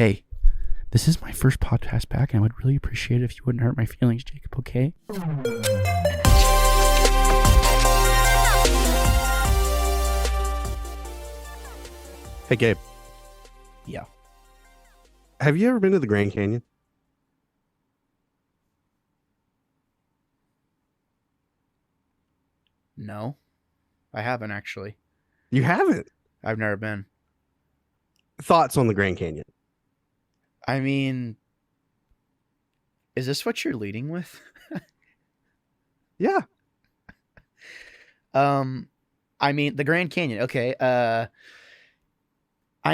Hey, this is my first podcast back, and I would really appreciate it if you wouldn't hurt my feelings, Jacob, okay? Hey, Gabe. Yeah. Have you ever been to the Grand Canyon? No, I haven't actually. You haven't? I've never been. Thoughts on the Grand Canyon? I mean, is this what you're leading with? Yeah. I mean, the Grand Canyon. Okay. I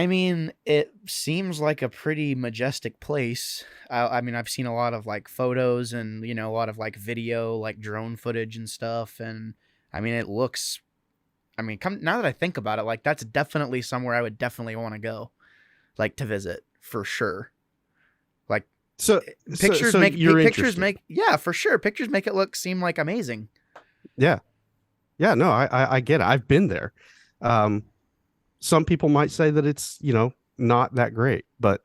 mean, it seems like a pretty majestic place. I mean, I've seen a lot of like photos and, a lot of like video, like drone footage and stuff. And I mean, it looks, now that I think about it, like that's definitely somewhere I would definitely want to go, like to visit for sure. Like pictures yeah, for sure. Pictures make it seem like amazing. Yeah. Yeah, no, I get it. I've been there. Some people might say that it's, not that great, but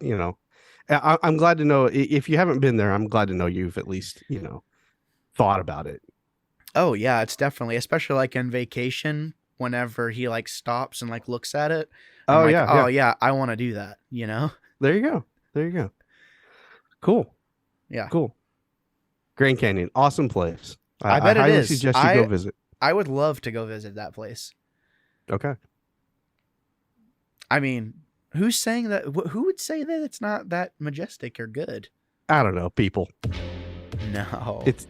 I'm glad to know if you haven't been there, I'm glad to know you've at least, thought about it. Oh yeah, it's definitely, especially like in vacation, whenever he like stops and like looks at it. I'm like, yeah, I want to do that, There you go. Cool. Yeah. Cool. Grand Canyon, awesome place. I bet I it highly is. suggest you go visit. I would love to go visit that place. Okay. I mean, who's saying that? Who would say that it's not that majestic or good? I don't know, people. No. It's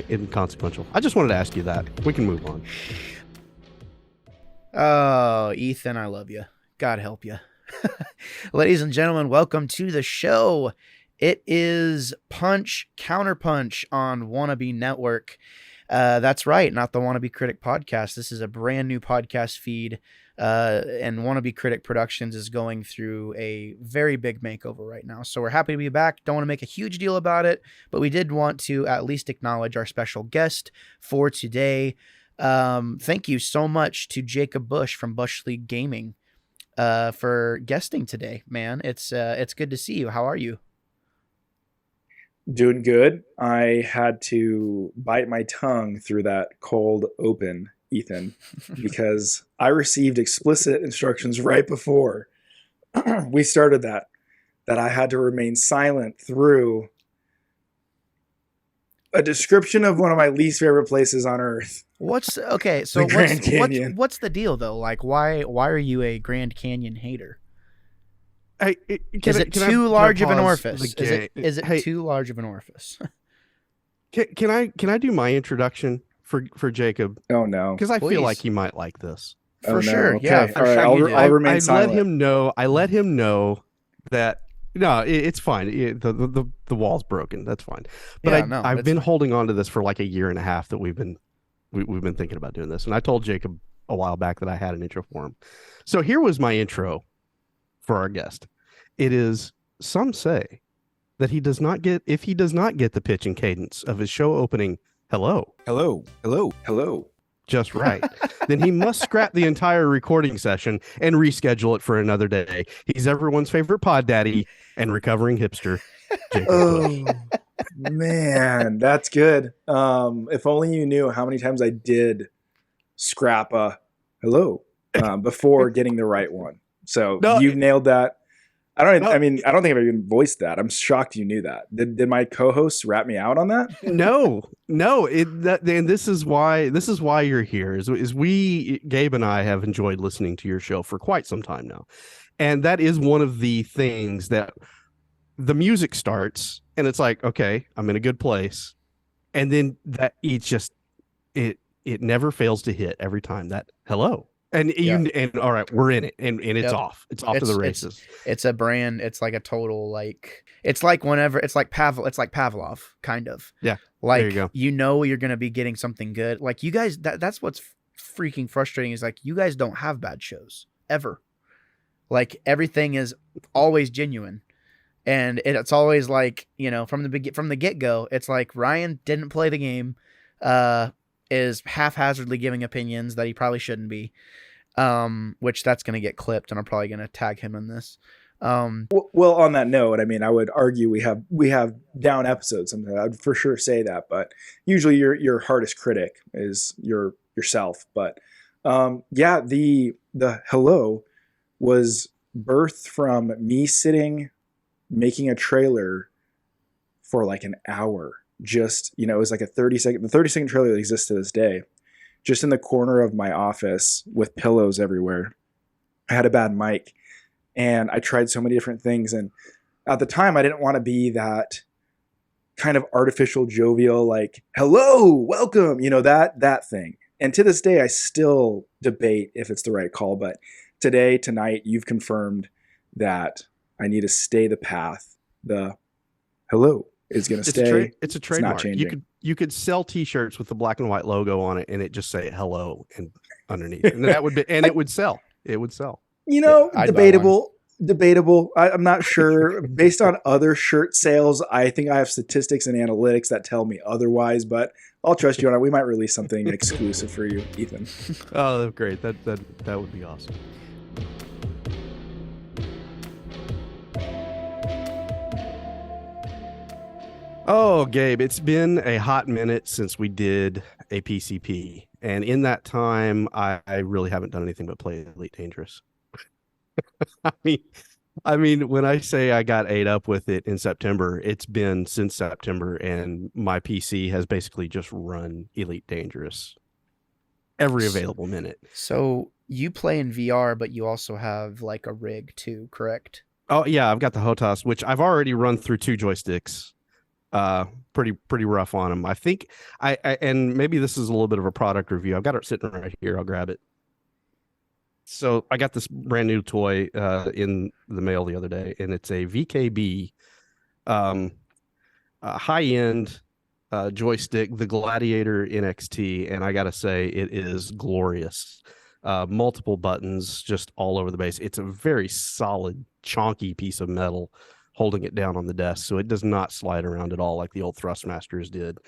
inconsequential. I just wanted to ask you that. We can move on. Oh, Ethan, I love you. God help you. Ladies and gentlemen, welcome to the show. It is Punch Counterpunch on Wannabe Network. That's right, not the Wannabe Critic podcast. This is a brand new podcast feed, and Wannabe Critic Productions is going through a very big makeover right now. So we're happy to be back. Don't want to make a huge deal about it, but we did want to at least acknowledge our special guest for today. Thank you so much to Jacob Busch from Busch League Gaming for guesting today, man. It's good to see you. How are you? Doing good. I had to bite my tongue through that cold open, Ethan, because I received explicit instructions right before we started that I had to remain silent through a description of one of my least favorite places on earth. What's the deal though? Like, why are you a Grand Canyon hater? Is it too large of an orifice? Is it too large of an orifice? Can I do my introduction for Jacob? Oh no, because I feel like he might like this. For sure, okay. Yeah. All right, I'll remain silent. I let him know that it's fine. The wall's broken. That's fine. But I've been holding on to this for like a year and a half that we've been thinking about doing this, and I told Jacob a while back that I had an intro for him. So here was my intro for our guest. It is, some say that if he does not get the pitch and cadence of his show opening, hello, just right, then he must scrap the entire recording session and reschedule it for another day. He's everyone's favorite pod daddy and recovering hipster, Jacob Busch. Man, that's good. If only you knew how many times I did scrap a hello before getting the right one. So you've nailed that. I don't think I've even voiced that. I'm shocked you knew that. Did my co-hosts rat me out on that? No. And this is why you're here. Is we, Gabe and I, have enjoyed listening to your show for quite some time now, and that is one of the things that the music starts, and it's like, okay, I'm in a good place, and then that it never fails to hit every time. That hello. And all right, we're in it, and it's off. It's off to the races. It's a brand. It's like a total it's like Pavlov kind of. Yeah. Like, there you go. You're gonna be getting something good. Like you guys, that's what's freaking frustrating is like you guys don't have bad shows ever. Like everything is always genuine, and it's always like from the get go. It's like Ryan didn't play the game. Is haphazardly giving opinions that he probably shouldn't be, which that's going to get clipped, and I'm probably going to tag him in this. Well, on that note, I mean, I would argue we have down episodes. Something I'd for sure say that, but usually your hardest critic is yourself. But yeah, the hello was birthed from me sitting making a trailer for like an hour. Just, it was like the 30-second trailer that exists to this day, just in the corner of my office with pillows everywhere. I had a bad mic and I tried so many different things. And at the time I didn't want to be that kind of artificial jovial, like, hello, welcome, that thing. And to this day, I still debate if it's the right call. But tonight, you've confirmed that I need to stay the path. The hello is going to stay. It's a trademark. It's not changing. You could sell T-shirts with the black and white logo on it, and it just say hello and underneath, and that would be, and it would sell. It would sell. Debatable. I'm not sure. Based on other shirt sales, I think I have statistics and analytics that tell me otherwise, but I'll trust you on it. We might release something exclusive for you, Ethan. Oh, great. That would be awesome. Oh, Gabe, it's been a hot minute since we did a PCP. And in that time, I really haven't done anything but play Elite Dangerous. I mean, when I say I got ate up with it in September, it's been since September, and my PC has basically just run Elite Dangerous every available minute. So you play in VR, but you also have like a rig too, correct? Oh yeah, I've got the HOTAS, which I've already run through 2 joysticks. Pretty rough on them. I think and maybe this is a little bit of a product review. I've got it sitting right here. I'll grab it. So I got this brand new toy in the mail the other day, and it's a VKB high-end joystick, the Gladiator NXT, and I gotta say it is glorious. Multiple buttons just all over the base. It's a very solid, chonky piece of metal holding it down on the desk, so it does not slide around at all like the old Thrustmasters did.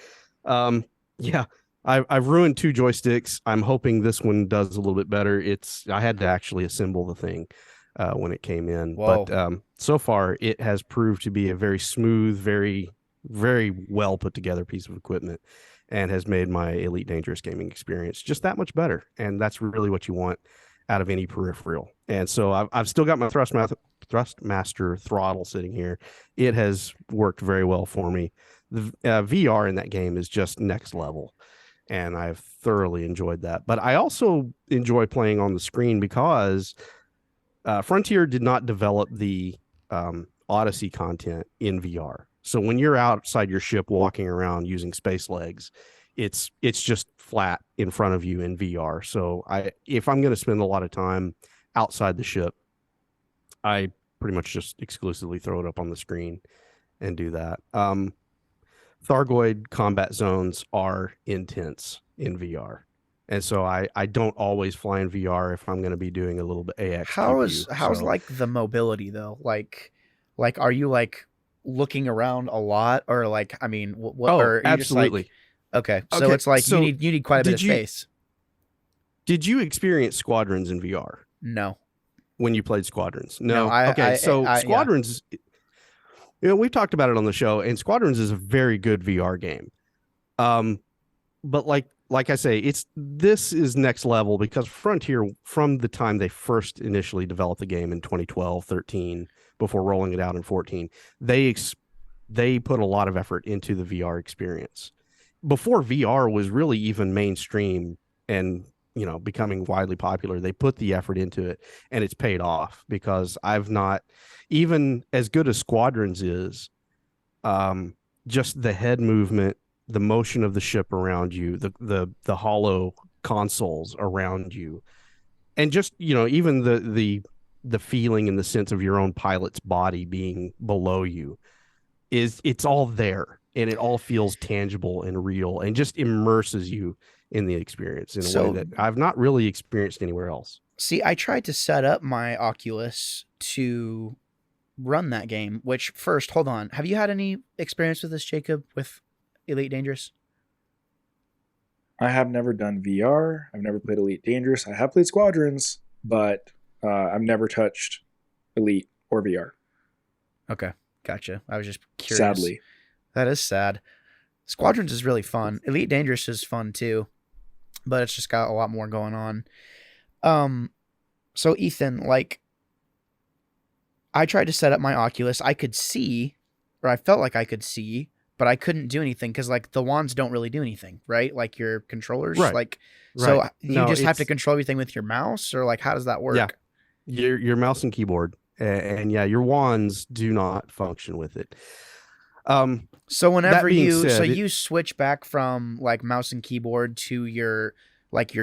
Yeah, I've ruined 2 joysticks. I'm hoping this one does a little bit better. I had to actually assemble the thing when it came in. Whoa. But so far it has proved to be a very smooth, very, very well put together piece of equipment, and has made my Elite Dangerous gaming experience just that much better. And that's really what you want out of any peripheral. And so I've still got my Thrustmaster throttle sitting here. It has worked very well for me. The VR in that game is just next level, and I've thoroughly enjoyed that. But I also enjoy playing on the screen because Frontier did not develop the Odyssey content in VR. So when you're outside your ship walking around using space legs, it's just flat in front of you in VR. So if I'm going to spend a lot of time outside the ship, I pretty much just exclusively throw it up on the screen and do that. Thargoid combat zones are intense in VR. And so I don't always fly in VR if I'm going to be doing a little bit AX. How's like the mobility though? Like are you like looking around a lot, or like, I mean, what? Oh, or absolutely. Just like, okay, so it's like you need quite a bit of space. Did you experience Squadrons in VR? No. When you played Squadrons? No. Squadrons, we've talked about it on the show, and Squadrons is a very good VR game. But like I say, this is next level, because Frontier, from the time they first initially developed the game in 2012, 13, before rolling it out in 14, they put a lot of effort into the VR experience. Before VR was really even mainstream and becoming widely popular, they put the effort into it, and it's paid off, because I've not, even as good as Squadrons is, just the head movement, the motion of the ship around you, the hollow consoles around you, and just even the feeling and the sense of your own pilot's body being below you, it's all there, and it all feels tangible and real, and just immerses you in the experience in a way that I've not really experienced anywhere else. See, I tried to set up my Oculus to run that game, which, first, hold on. Have you had any experience with this, Jacob, with Elite Dangerous? I have never done VR. I've never played Elite Dangerous. I have played Squadrons, but I've never touched Elite or VR. Okay, gotcha. I was just curious. Sadly. That is sad. Squadrons is really fun. Elite Dangerous is fun too, but it's just got a lot more going on. So Ethan, like, I tried to set up my Oculus. I could see, or I felt like I could see, but I couldn't do anything because, like, the wands don't really do anything, right? Like your controllers, Right. like, Right. so you No, just have it's- to control everything with your mouse, or like, how does that work? Yeah. Your mouse and keyboard, and yeah, your wands do not function with it. So whenever being you said, you switch back from like mouse and keyboard to your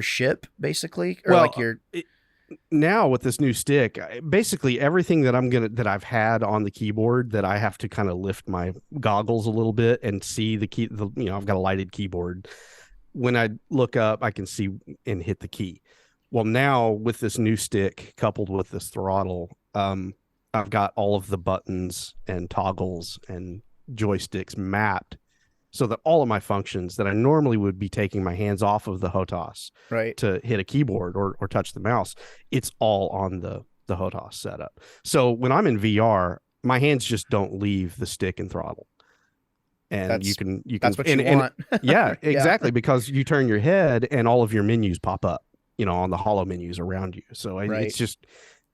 ship, basically, or Well, like your now with this new stick, basically everything that I've had on the keyboard, that I have to kind of lift my goggles a little bit and see the key. I've got a lighted keyboard. When I look up, I can see and hit the key. Well, now with this new stick coupled with this throttle, I've got all of the buttons and toggles and joysticks mapped so that all of my functions that I normally would be taking my hands off of the HOTAS right. to hit a keyboard or touch the mouse, it's all on the HOTAS setup. So when I'm in VR, my hands just don't leave the stick and throttle. And you can that's what you want. Yeah, exactly. Because you turn your head and all of your menus pop up, on the holo menus around you. So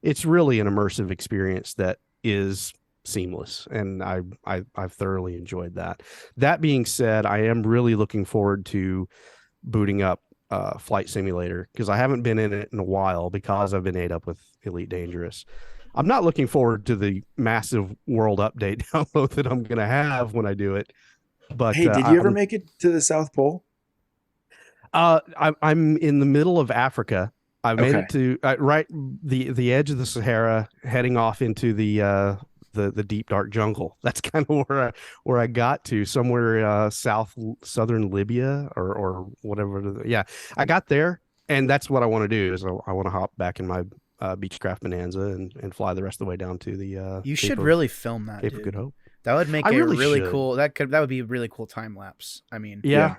it's really an immersive experience that is seamless, and I've thoroughly enjoyed that. That being said, I am really looking forward to booting up Flight Simulator, because I haven't been in it in a while because I've been ate up with Elite Dangerous. I'm not looking forward to the massive world update download that I'm going to have when I do it. But hey, did you ever make it to the South Pole? I'm in the middle of Africa. I made it to right the edge of the Sahara, heading off into the deep dark jungle. That's kind of where I got to, somewhere southern Libya or whatever. Yeah, I got there, and that's what I want to do. Is I want to hop back in my Beechcraft Bonanza and fly the rest of the way down to the. You should really film that. Cape of Good Hope. That would make it really cool. That would be a really cool time lapse. I mean, yeah,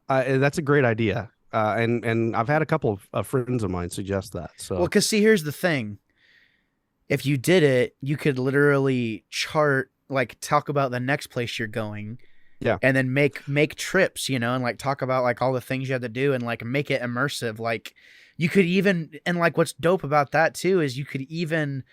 that's a great idea. And I've had a couple of friends of mine suggest that. So, well, because see, here's the thing. If you did it, you could literally chart, like, talk about the next place you're going. Yeah. And then make trips, and like talk about like all the things you had to do and like make it immersive. Like you could even, and like what's dope about that too is you could even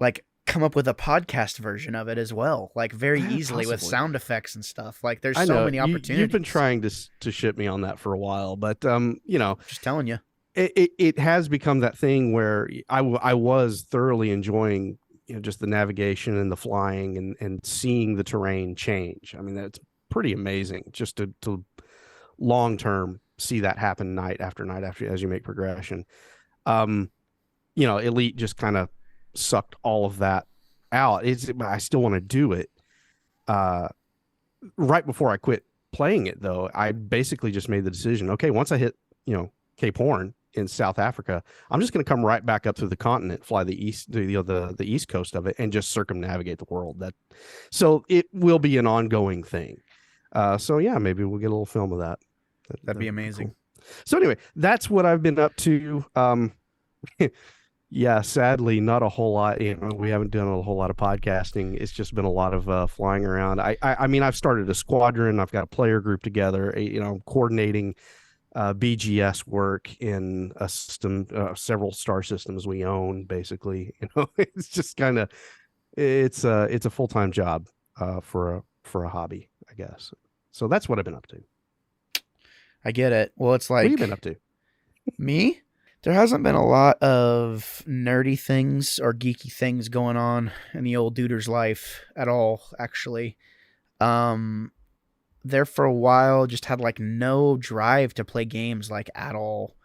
like come up with a podcast version of it as well, like very easily with sound effects and stuff. Like there's so many opportunities. You've been trying to ship me on that for a while, but just telling you, it has become that thing where I was thoroughly enjoying just the navigation and the flying and seeing the terrain change. I mean, that's pretty amazing just to long term see that happen night after night as you make progression. Elite just kind of sucked all of that out. I still want to do it. Right before I quit playing it, though, I basically just made the decision. Okay, once I hit Cape Horn in South Africa, I'm just going to come right back up through the continent, fly the east coast of it, and just circumnavigate the world. So it will be an ongoing thing. So yeah, maybe we'll get a little film of that. That'd be amazing. Cool. So anyway, that's what I've been up to. Yeah, sadly, not a whole lot. We haven't done a whole lot of podcasting. It's just been a lot of flying around. I mean, I've started a squadron. I've got a player group together. I'm coordinating BGS work in a system, several star systems we own. Basically, it's just kind of it's a full-time job for a hobby, I guess. So that's what I've been up to. I get it. Well, it's like, what have you been up to? Me? There hasn't been a lot of nerdy things or geeky things going on in the old duder's life at all, actually. There for a while, just had like no drive to play games like at all.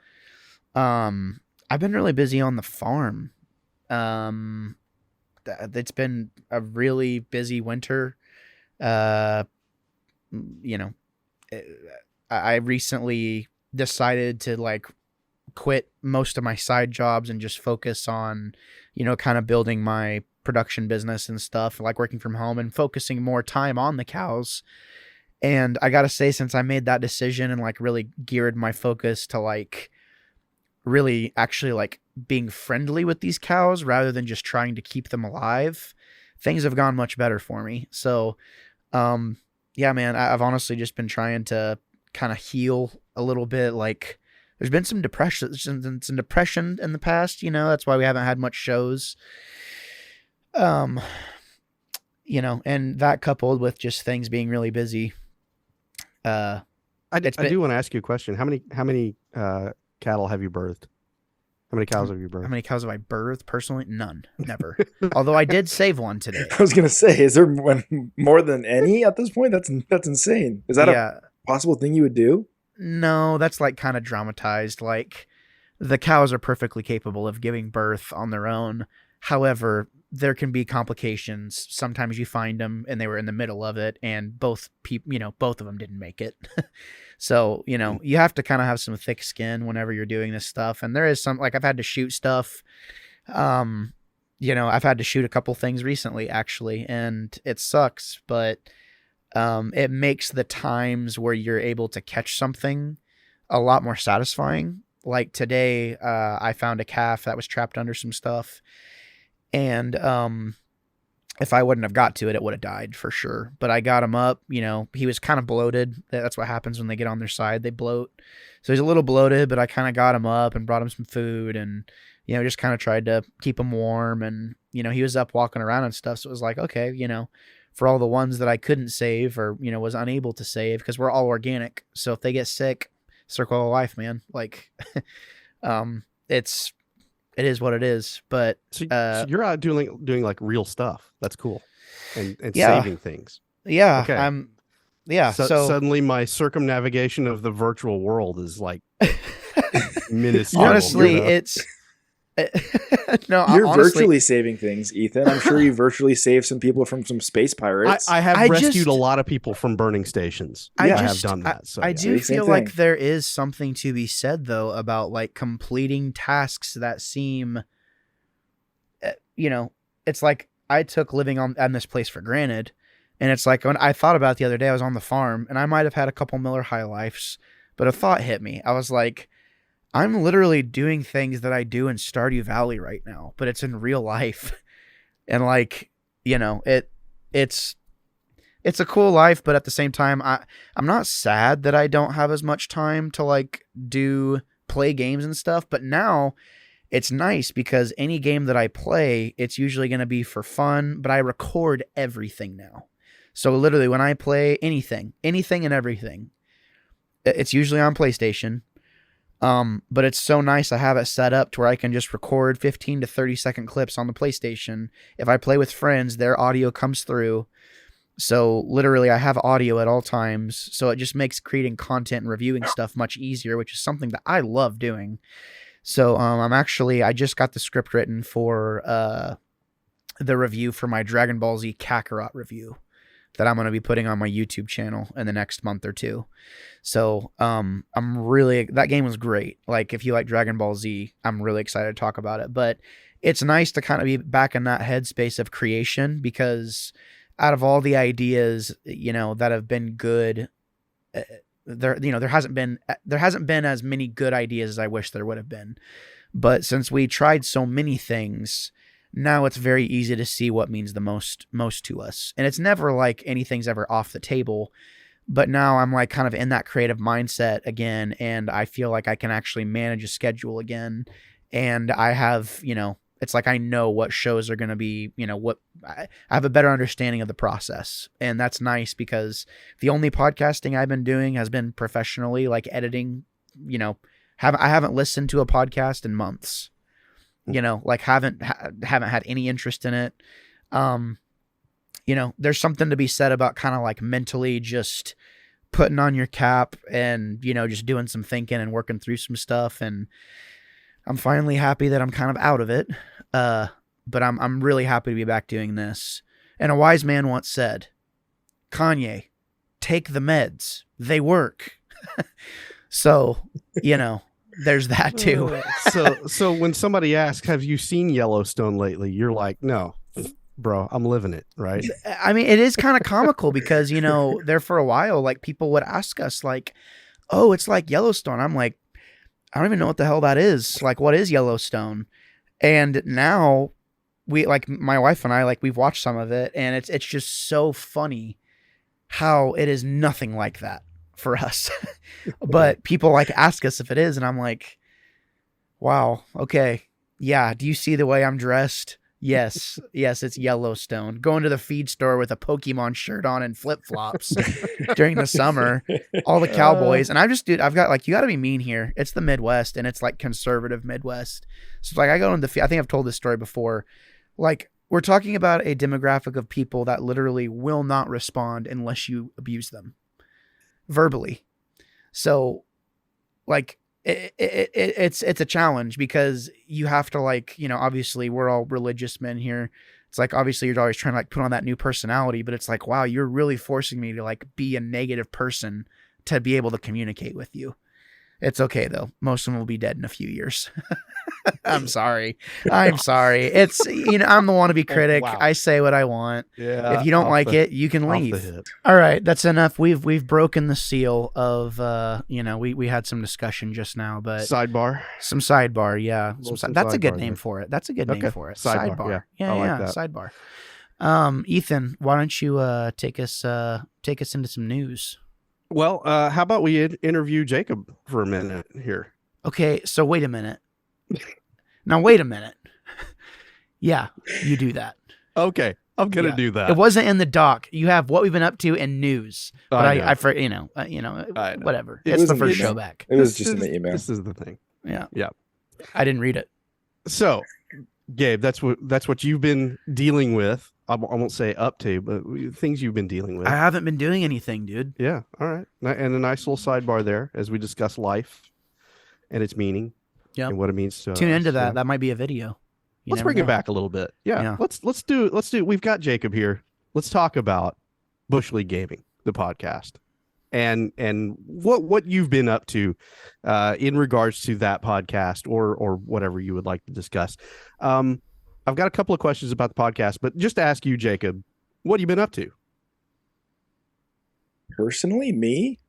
I've been really busy on the farm. It's been a really busy winter. I recently decided to like quit most of my side jobs and just focus on, kind of building my production business and stuff, like working from home and focusing more time on the cows. And I got to say, since I made that decision and like really geared my focus to like really actually like being friendly with these cows rather than just trying to keep them alive, things have gone much better for me. So, yeah, man, I've honestly just been trying to kind of heal a little bit. Like there's been some depression in the past, you know, that's why we haven't had much shows. You know, and that coupled with just things being really busy. I do want to ask you a question. How many cattle have you birthed? How many cows have you birthed? How many cows have I birthed personally? None. Never. Although I did save one today. I was gonna say, is there more than any at this point? That's insane. Is that a possible thing you would do? No, that's like kind of dramatized. Like the cows are perfectly capable of giving birth on their own. However, there can be complications. Sometimes you find them and they were in the middle of it, and both of them didn't make it. So, you know, you have to kind of have some thick skin whenever you're doing this stuff. And there is some, like, I've had to shoot stuff. You know, I've had to shoot a couple things recently, actually, and it sucks, but it makes the times where you're able to catch something a lot more satisfying. Like today, I found a calf that was trapped under some stuff. And if I wouldn't have got to it, it would have died for sure. But I got him up. You know, he was kind of bloated. That's what happens when they get on their side. They bloat. So he's a little bloated, but I kind of got him up and brought him some food and, you know, just kind of tried to keep him warm. And, you know, he was up walking around and stuff. So it was like, okay, you know, for all the ones that I couldn't save or, you know, was unable to save, because we're all organic. So if they get sick, circle of life, man. Like, it is what it is. But so you're out doing like real stuff. That's cool. And saving things. Yeah. Okay. So suddenly my circumnavigation of the virtual world is like minuscule. Honestly, it's no. You're virtually saving things, Ethan. I'm sure you virtually saved some people from some space pirates. I have rescued a lot of people from burning stations. I have done that. So, I do feel like there is something to be said, though, about like completing tasks that seem, you know, it's like I took living on this place for granted. And it's like when I thought about it the other day, I was on the farm and I might have had a couple Miller High Lifes, but a thought hit me. I was like, I'm literally doing things that I do in Stardew Valley right now, but it's in real life. And like, you know, it's a cool life, but at the same time, I'm not sad that I don't have as much time to like play games and stuff. But now it's nice because any game that I play, it's usually going to be for fun, but I record everything now. So literally when I play anything and everything, it's usually on PlayStation. But it's so nice I have it set up to where I can just record 15 to 30 second clips on the PlayStation. If I play with friends, their audio comes through. So literally I have audio at all times. So it just makes creating content and reviewing stuff much easier, which is something that I love doing. So, I just got the script written for, the review for my Dragon Ball Z Kakarot review that I'm going to be putting on my YouTube channel in the next month or two. So, that game was great. Like if you like Dragon Ball Z, I'm really excited to talk about it, but it's nice to kind of be back in that headspace of creation, because out of all the ideas, you know, that have been good, there hasn't been as many good ideas as I wish there would have been. But since we tried so many things, now it's very easy to see what means the most to us. And it's never like anything's ever off the table, but now I'm like kind of in that creative mindset again. And I feel like I can actually manage a schedule again. And I have, you know, it's like I know what shows are going to be, you know, what I have a better understanding of the process. And that's nice because the only podcasting I've been doing has been professionally, like editing, you know, I haven't listened to a podcast in months, you know, like haven't had any interest in it. You know, there's something to be said about kind of like mentally just putting on your cap and, you know, just doing some thinking and working through some stuff. And I'm finally happy that I'm kind of out of it. But I'm really happy to be back doing this. And a wise man once said, Kanye, take the meds. They work. So, you know, there's that too. So when somebody asks, have you seen Yellowstone lately? You're like, no, bro, I'm living it. Right. I mean, it is kind of comical because, you know, there for a while, like people would ask us like, oh, it's like Yellowstone. I'm like, I don't even know what the hell that is. Like, what is Yellowstone? And now we, like, my wife and I, like, we've watched some of it, and it's just so funny how it is nothing like that for us. But people like ask us if it is, and I'm like, wow, okay. Yeah, do you see the way I'm dressed? Yes, it's Yellowstone. Going to the feed store with a Pokemon shirt on and flip-flops during the summer. All the cowboys. And I've got, like, you got to be mean here. It's the Midwest, and it's like conservative Midwest. So like I go into I think I've told this story before. Like, we're talking about a demographic of people that literally will not respond unless you abuse them verbally. So like, it's a challenge because you have to, like, you know, obviously we're all religious men here. It's like, obviously you're always trying to, like, put on that new personality, but it's like, wow, you're really forcing me to, like, be a negative person to be able to communicate with you. It's okay though. Most of them will be dead in a few years. I'm sorry. It's, you know, I'm the wannabe critic. Wow. I say what I want. Yeah. If you don't like it, you can leave. All right, that's enough. We've broken the seal of you know, we had some discussion just now, but Sidebar. some sidebar, yeah. That's a good sidebar name there. for it. That's a good name for it. Sidebar, yeah. I like that. Sidebar. Ethan, why don't you take us into some news? Well, how about we interview Jacob for a minute here? Okay, so wait a minute. Now wait a minute. Yeah, you do that. Okay, I'm gonna do that. It wasn't in the doc. You have what we've been up to in news, but I whatever. It's the first show back. It was just in the email. This is the thing. Yeah. I didn't read it. So, Gabe, that's what you've been dealing with. I won't say up to, but things you've been dealing with. I haven't been doing anything, dude. Yeah. All right. And a nice little sidebar there as we discuss life and its meaning. Yeah. And what it means to Tune us. into that. Yeah. That might be a video. Let's bring it back a little bit. Yeah. Let's do. We've got Jacob here. Let's talk about Busch League Gaming, the podcast, and what you've been up to in regards to that podcast or whatever you would like to discuss. I've got a couple of questions about the podcast, but just to ask you, Jacob, what have you been up to? Personally, me,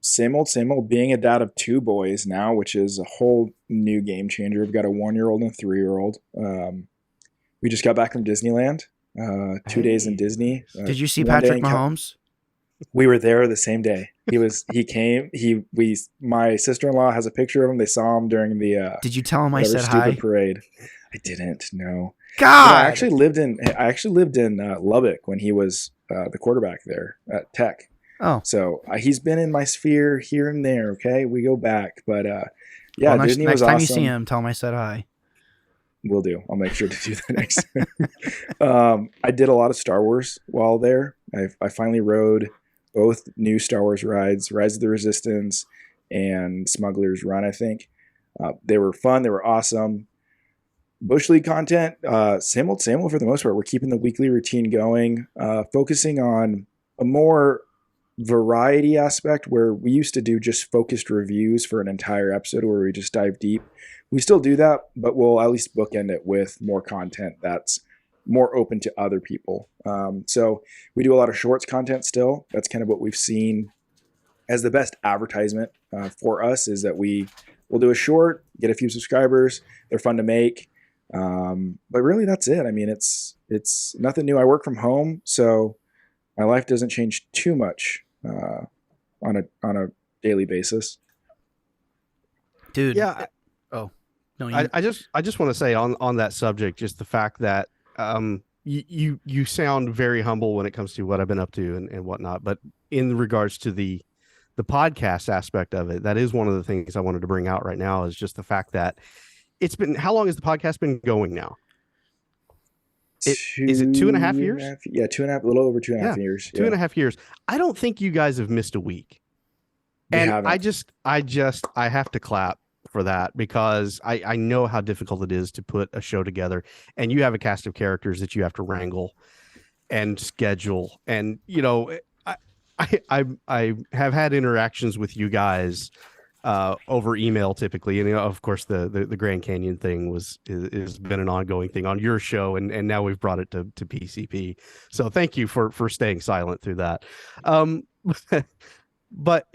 same old, being a dad of two boys now, which is a whole new game changer. We've got a 1-year-old and a 3-year-old. We just got back from Disneyland, 2 days in Disney. Did you see Patrick Mahomes? We were there the same day. My sister-in-law has a picture of him. They saw him during the, did you tell him I said hi? Parade. I didn't, no. God! I actually lived in Lubbock when he was the quarterback there at Tech. Oh, so he's been in my sphere here and there. Okay, we go back, but yeah, well, Disney next was time awesome. you see him, tell him I said hi. Will do. I'll make sure to do that next time. I did a lot of Star Wars while there. I finally rode both new Star Wars rides, Rise of the Resistance and Smuggler's Run. I think they were fun. They were awesome. Busch League content, same old for the most part. We're keeping the weekly routine going, focusing on a more variety aspect where we used to do just focused reviews for an entire episode where we just dive deep. We still do that, but we'll at least bookend it with more content that's more open to other people. So we do a lot of shorts content still. That's kind of what we've seen as the best advertisement for us, is that we'll do a short, get a few subscribers. They're fun to make. But really that's it. I mean, it's nothing new. I work from home, so my life doesn't change too much on a daily basis. Dude. Yeah. Oh, no. I just want to say on that subject, just the fact that you sound very humble when it comes to what I've been up to and whatnot. But in regards to the podcast aspect of it, that is one of the things I wanted to bring out right now, is just the fact that it's been, how long has the podcast been going now? Is it 2.5 years? Yeah, 2.5, a little over 2.5 years. 2.5 years. I don't think you guys have missed a week. And I have to clap for that, because I know how difficult it is to put a show together, and you have a cast of characters that you have to wrangle and schedule. And, you know, I have had interactions with you guys over email typically, and you know, of course the Grand Canyon thing has been an ongoing thing on your show, and now we've brought it to PCP. So thank you for staying silent through that. But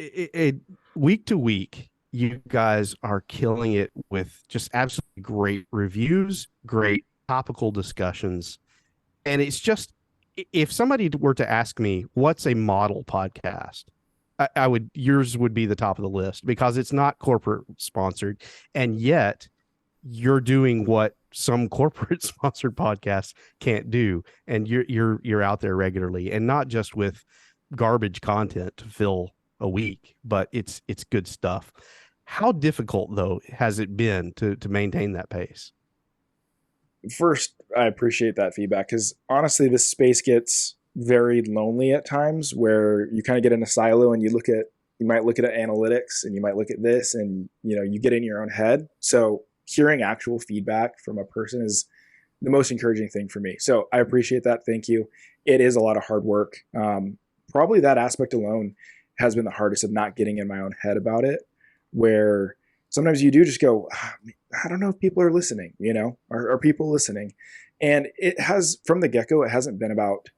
week to week, you guys are killing it with just absolutely great reviews, great topical discussions. And it's just, if somebody were to ask me, what's a model podcast? I would, yours would be the top of the list because it's not corporate sponsored. And yet you're doing what some corporate sponsored podcasts can't do. And you're out there regularly, and not just with garbage content to fill a week, but it's good stuff. How difficult though has it been to maintain that pace? First, I appreciate that feedback, because honestly, this space gets very lonely at times, where you kind of get in a silo and you might look at analytics, and you might look at this, and you get in your own head. So hearing actual feedback from a person is the most encouraging thing for me. So I appreciate that. Thank you. It is a lot of hard work. Probably that aspect alone has been the hardest, of not getting in my own head about it, where sometimes you do just go, I don't know if people are listening, are people listening? And it has, from the get-go, it hasn't been about,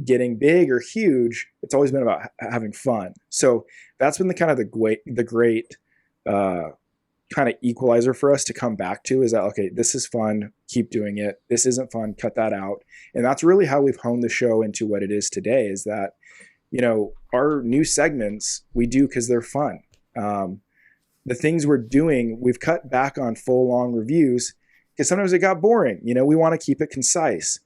getting big or huge. It's always been about having fun. So that's been the great kind of equalizer for us to come back to, is that, okay, this is fun, keep doing it. This isn't fun, cut that out. And that's really how we've honed the show into what it is today, is that, our new segments we do because they're fun. The things we're doing, we've cut back on full long reviews because sometimes it got boring. We want to keep it concise.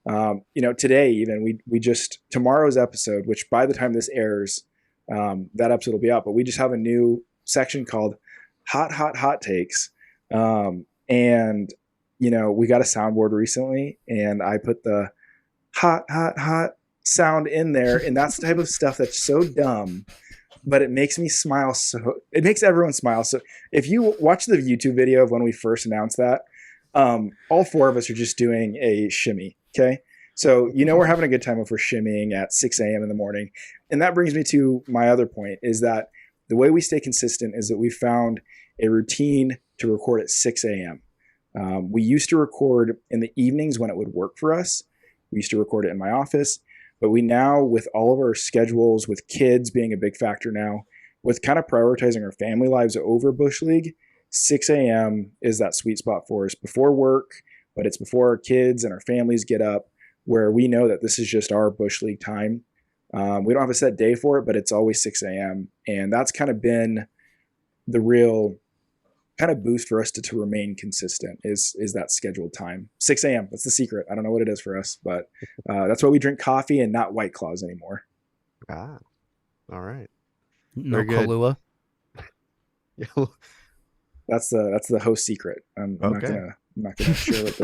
Today even we just, tomorrow's episode, which by the time this airs, that episode will be out, but we just have a new section called hot takes. And we got a soundboard recently, and I put the hot sound in there, and that's the type of stuff that's so dumb, but it makes me smile. So it makes everyone smile. So if you watch the YouTube video of when we first announced that, all four of us are just doing a shimmy. Okay. So, we're having a good time if we're shimmying at 6 a.m. in the morning. And that brings me to my other point, is that the way we stay consistent is that we found a routine to record at 6 a.m. We used to record in the evenings when it would work for us. We used to record it in my office. But we now, with all of our schedules, with kids being a big factor now, with kind of prioritizing our family lives over Busch League, 6 a.m. is that sweet spot for us, before work, but it's before our kids and our families get up, where we know that this is just our Busch League time. We don't have a set day for it, but it's always 6 a.m. And that's kind of been the real kind of boost for us to remain consistent, is that scheduled time. 6 a.m. That's the secret. I don't know what it is for us, but that's why we drink coffee and not White Claws anymore. Ah, all right. No Kahlua. Yeah. That's the host secret. I'm not gonna share what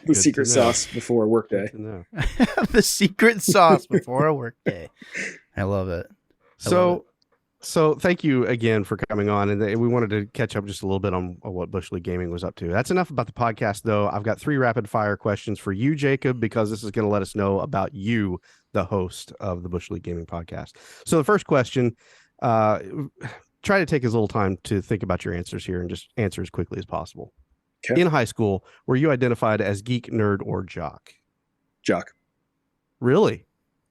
the secret sauce before a workday. The secret sauce before a workday. I love it. So thank you again for coming on, and we wanted to catch up just a little bit on what Busch League Gaming was up to. That's enough about the podcast, though. I've got 3 rapid fire questions for you, Jacob, because this is going to let us know about you, the host of the Busch League Gaming podcast. So the first question, try to take as little time to think about your answers here and just answer as quickly as possible. Okay. In high school, were you identified as geek, nerd, or jock? Jock. Really?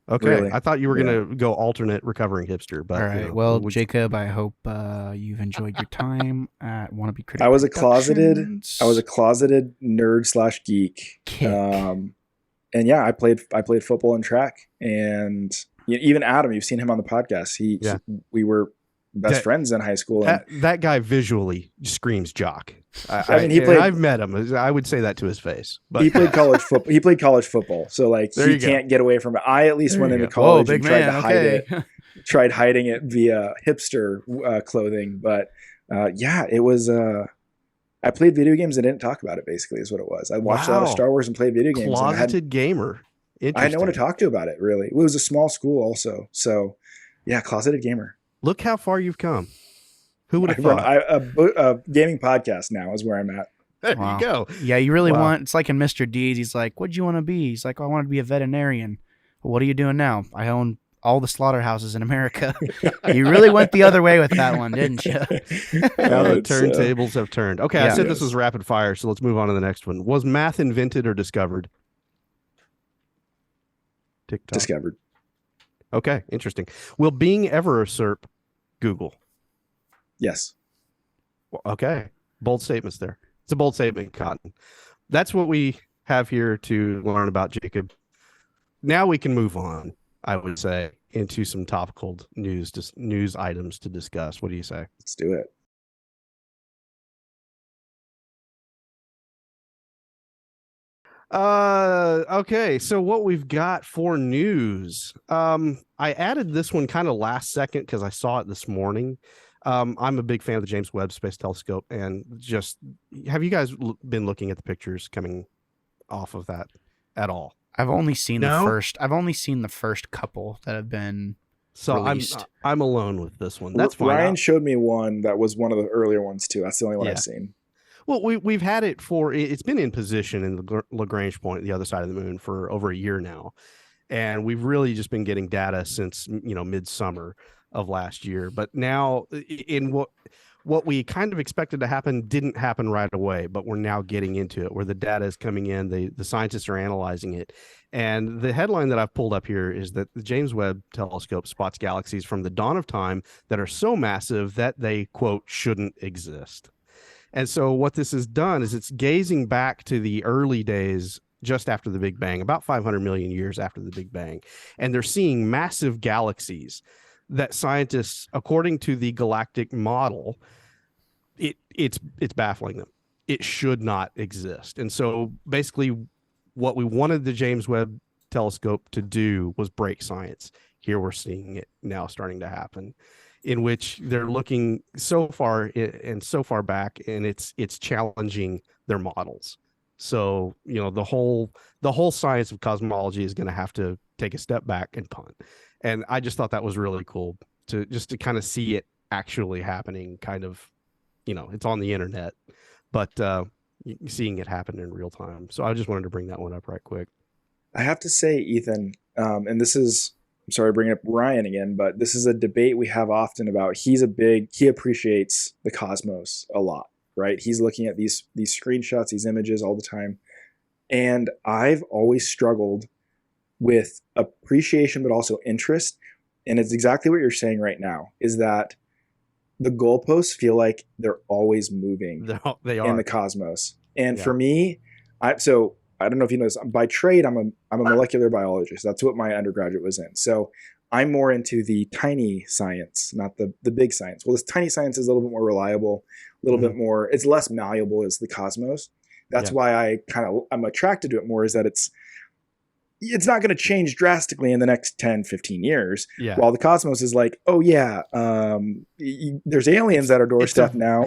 Okay. Really? I thought you were going to go alternate recovering hipster. But all right. Well, Jacob, I hope you've enjoyed your time at Wannabe Critic. I was a closeted nerd / geek. And yeah, I played football and track, and even Adam, you've seen him on the podcast. We were best friends in high school. That guy visually screams jock. I've met him. I would say that to his face. But he played college football. He played college football, so he can't get away from it. I at least went into college and tried to hide it. Tried hiding it via hipster clothing, but it was. I played video games and didn't talk about it. Basically, is what it was. I watched a lot of Star Wars and played video games. Closeted gamer. I had no one to talk to about it. Really, it was a small school, also. So, yeah, closeted gamer. Look how far you've come. Who would have thought? A gaming podcast now is where I'm at. There you go. Yeah, you really want, it's like in Mr. Deeds, he's like, what'd you want to be? He's like, I wanted to be a veterinarian. Well, what are you doing now? I own all the slaughterhouses in America. You really went the other way with that one, didn't you? Now the turntables have turned. Okay, I said this was rapid fire, so let's move on to the next one. Was math invented or discovered? TikTok. Discovered. Okay, interesting. Will Bing ever usurp Google? Yes. Okay. Bold statements there. It's a bold statement, Cotton. That's what we have here to learn about Jacob. Now we can move on, I would say, into some topical news items to discuss. What do you say? Let's do it. Okay, so what we've got for news. I added this one kind of last second because I saw it this morning. I'm a big fan of the James Webb Space Telescope, and just have you guys been looking at the pictures coming off of that at all? I've only seen No? I've only seen the first couple that have been released. I'm alone with this one. That's fine. Ryan showed me one that was one of the earlier ones too. That's the only one I've seen. Well, we've had it it's been in position in the Lagrange point, the other side of the moon, for over a year now, and we've really just been getting data since midsummer of last year. But now, in what we kind of expected to happen didn't happen right away, but we're now getting into it, where the data is coming in, the scientists are analyzing it, and the headline that I've pulled up here is that the James Webb Telescope spots galaxies from the dawn of time that are so massive that they, quote, shouldn't exist. And so what this has done is it's gazing back to the early days just after the Big Bang, about 500 million years after the Big Bang. And they're seeing massive galaxies that scientists, according to the galactic model, it's baffling them. It should not exist. And so basically what we wanted the James Webb Telescope to do was break science. Here we're seeing it now starting to happen, in which they're looking so far and so far back, and it's challenging their models. So, the whole science of cosmology is going to have to take a step back and punt. And I just thought that was really cool to kind of see it actually happening. Kind of, it's on the internet, but seeing it happen in real time. So I just wanted to bring that one up right quick. I have to say, Ethan, and this is, I'm sorry, bringing up Ryan again, but this is a debate we have often about. He appreciates the cosmos a lot, right? He's looking at these screenshots, these images all the time. And I've always struggled with appreciation, but also interest. And it's exactly what you're saying right now, is that the goalposts feel like they're always moving they are in the cosmos. And for me, I don't know if you know this. By trade, I'm a molecular biologist. That's what my undergraduate was in. So I'm more into the tiny science, not the big science. Well, this tiny science is a little bit more reliable, a little bit more. It's less malleable as the cosmos. That's why I'm attracted to it more. Is that it's not going to change drastically in the next 10, 15 years. Yeah. While the cosmos is like, oh yeah, there's aliens at our doorstep now.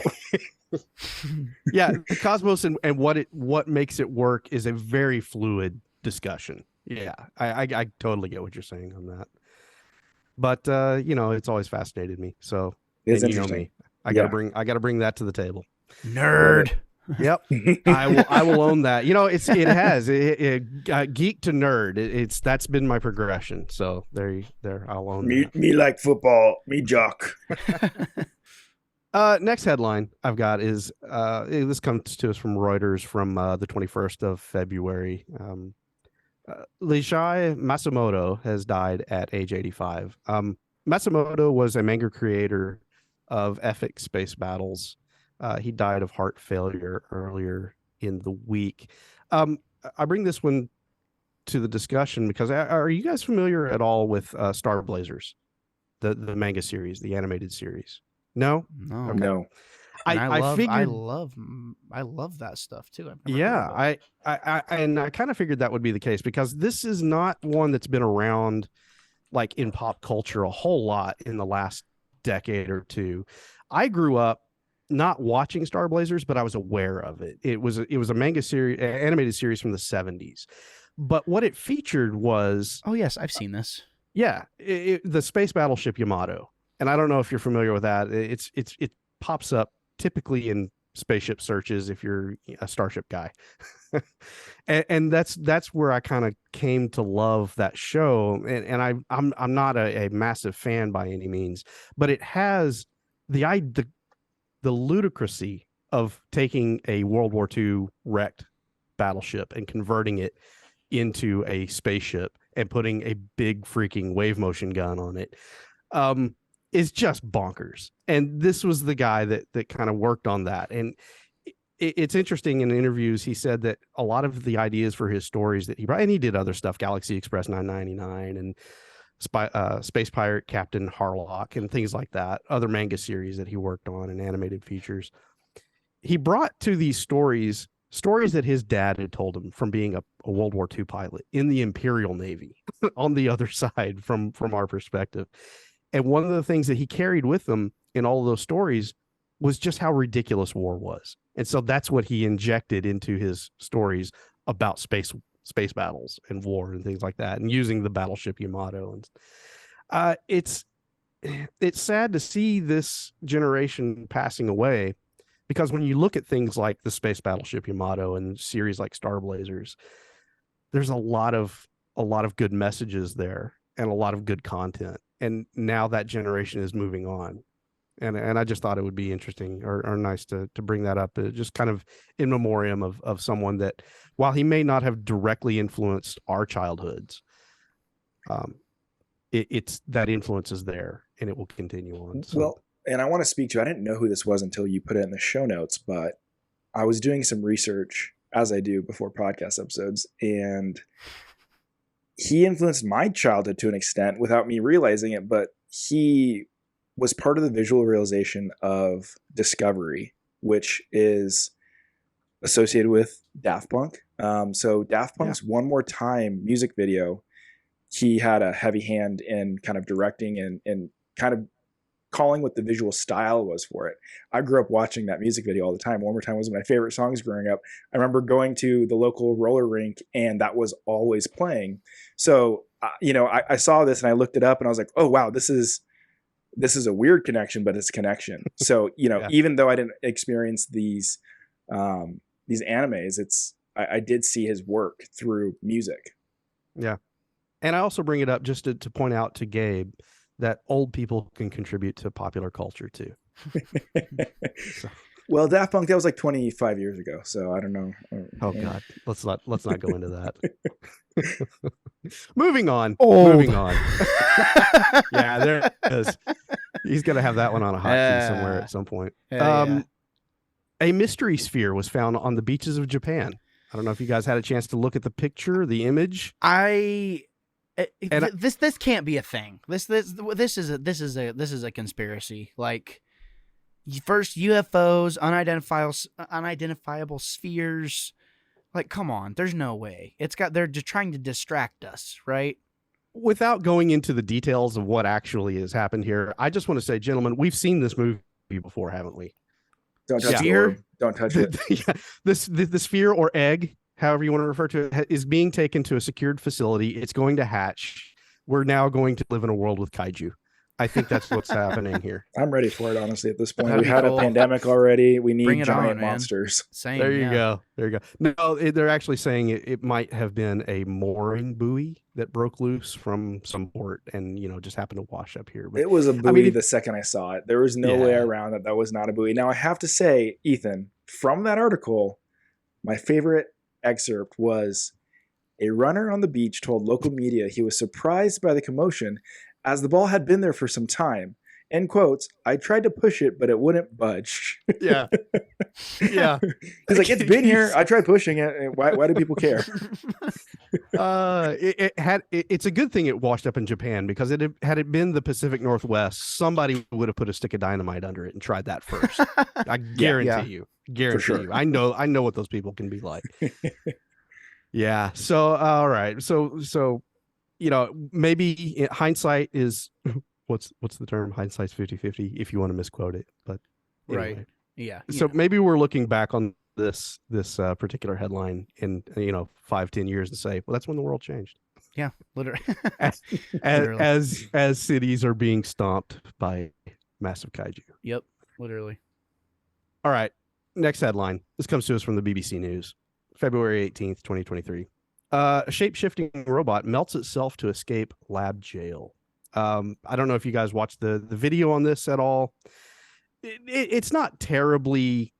Yeah, the cosmos and what makes it work is a very fluid discussion. Yeah, I totally get what you're saying on that. But it's always fascinated me. So it's interesting. Me, I gotta bring that to the table. Nerd. Yep, I will own that. Geek to nerd. That's been my progression. So there. I'll own that. Me like football. Me jock. Next headline I've got is this comes to us from Reuters from the 21st of February. Leishai Matsumoto has died at age 85. Matsumoto was a manga creator of epic space battles. He died of heart failure earlier in the week. I bring this one to the discussion because are you guys familiar at all with Star Blazers, the manga series, the animated series? No. Okay. No. I love that stuff too. I kind of figured that would be the case because this is not one that's been around like in pop culture a whole lot in the last decade or two. I grew up not watching Star Blazers, but I was aware of it. It was a manga series, animated series from the 70s. But what it featured was, oh yes, I've seen this. Yeah, the space battleship Yamato. And I don't know if you're familiar with that. It pops up typically in spaceship searches if you're a Starship guy. and that's where I kind of came to love that show. And I'm not a massive fan by any means, but it has the ludicrousy of taking a World War II wrecked battleship and converting it into a spaceship and putting a big freaking wave motion gun on it. is just bonkers. And this was the guy that kind of worked on that. And it's interesting, in interviews, he said that a lot of the ideas for his stories that he brought, and he did other stuff, Galaxy Express 999 and Space Pirate Captain Harlock and things like that, other manga series that he worked on and animated features. He brought to these stories that his dad had told him from being a World War II pilot in the Imperial Navy on the other side from our perspective. And one of the things that he carried with him in all of those stories was just how ridiculous war was. And so that's what he injected into his stories about space battles and war and things like that, and using the battleship Yamato. And it's sad to see this generation passing away, because when you look at things like the space battleship Yamato and series like Star Blazers, there's a lot of good messages there and a lot of good content. And now that generation is moving on. And I just thought it would be interesting or nice to bring that up, just kind of in memoriam of someone that, while he may not have directly influenced our childhoods, it's that influence is there and it will continue on. So. Well, and I want to speak to, I didn't know who this was until you put it in the show notes, but I was doing some research, as I do before podcast episodes, and he influenced my childhood to an extent without me realizing it, but he was part of the visual realization of Discovery, which is associated with Daft Punk. So Daft Punk's One More Time music video, he had a heavy hand in kind of directing and kind of calling what the visual style was for it. I grew up watching that music video all the time. One More Time was one of my favorite songs growing up. I remember going to the local roller rink and that was always playing. So, I saw this and I looked it up and I was like, oh, wow, this is a weird connection, but it's a connection. So, even though I didn't experience these animes, I did see his work through music. Yeah. And I also bring it up just to point out to Gabe that old people can contribute to popular culture too. So. Well, Daft Punk, that was like 25 years ago. So I don't know. Oh God, let's not go into that. Moving on. Yeah, there it is. He's going to have that one on a hotkey somewhere at some point. A mystery sphere was found on the beaches of Japan. I don't know if you guys had a chance to look at the picture, the image. This can't be a thing. This is a conspiracy. Like, first UFOs, unidentifiable spheres. Like, come on, there's no way. They're just trying to distract us, right? Without going into the details of what actually has happened here, I just want to say, gentlemen, we've seen this movie before, haven't we? Don't touch it. Don't touch it. The sphere or egg, however you want to refer to it, is being taken to a secured facility. It's going to hatch. We're now going to live in a world with kaiju. I think that's what's happening here. I'm ready for it, honestly, at this point. We had a pandemic already. We need giant monsters. Same, there you go. No, they're actually saying it might have been a mooring buoy that broke loose from some port and, just happened to wash up here. But it was a buoy the second I saw it. There was no way around that was not a buoy. Now, I have to say, Ethan, from that article, my favorite excerpt was a runner on the beach told local media he was surprised by the commotion as the ball had been there for some time. End quotes. I tried to push it, but it wouldn't budge. Yeah. Yeah. He's like, it's been here. I tried pushing it. Why do people care? It's a good thing it washed up in Japan, because had it been the Pacific Northwest, somebody would have put a stick of dynamite under it and tried that first. I guarantee you. You. I know what those people can be like. Yeah. So, all right. So, maybe hindsight is what's the term? Hindsight's 50-50 if you want to misquote it, but anyway. Right. Yeah. So maybe we're looking back on this particular headline in 5-10 years and say, well, that's when the world changed. Yeah, literally. as cities are being stomped by massive kaiju. Yep, literally. All right. Next headline. This comes to us from the BBC News, February 18th, 2023. A shape-shifting robot melts itself to escape lab jail. I don't know if you guys watched the video on this at all. It's not terribly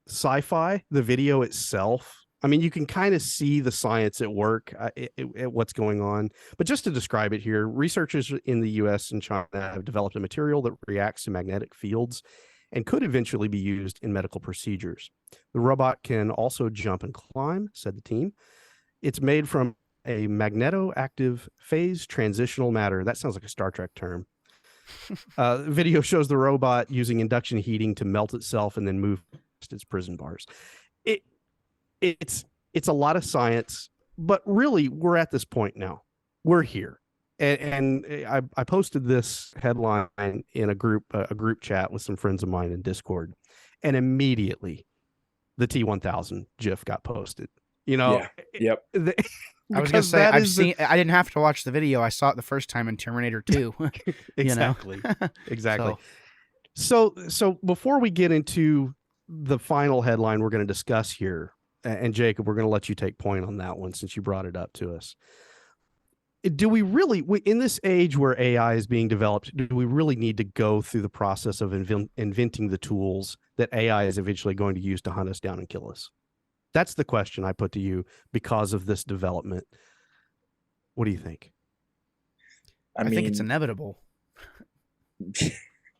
sci-fi, the video itself. I mean, you can kind of see the science at work at what's going on. But just to describe it here, researchers in the US and China have developed a material that reacts to magnetic fields and could eventually be used in medical procedures. The robot can also jump and climb, said the team. It's made from a magnetoactive phase transitional matter. That sounds like a Star Trek term. Video shows the robot using induction heating to melt itself and then move its prison bars. It's a lot of science, but really we're at this point now. We're here. And I posted this headline in a group chat with some friends of mine in Discord, and immediately the T1000 GIF got posted. You know, yeah. Yep. I was gonna say I didn't have to watch the video. I saw it the first time in Terminator 2. Exactly. Exactly. So before we get into the final headline we're going to discuss here, and Jacob, we're going to let you take point on that one since you brought it up to us. Do we really, in this age where AI is being developed, do we really need to go through the process of inventing the tools that AI is eventually going to use to hunt us down and kill us? That's the question I put to you because of this development. What do you think? I think it's inevitable.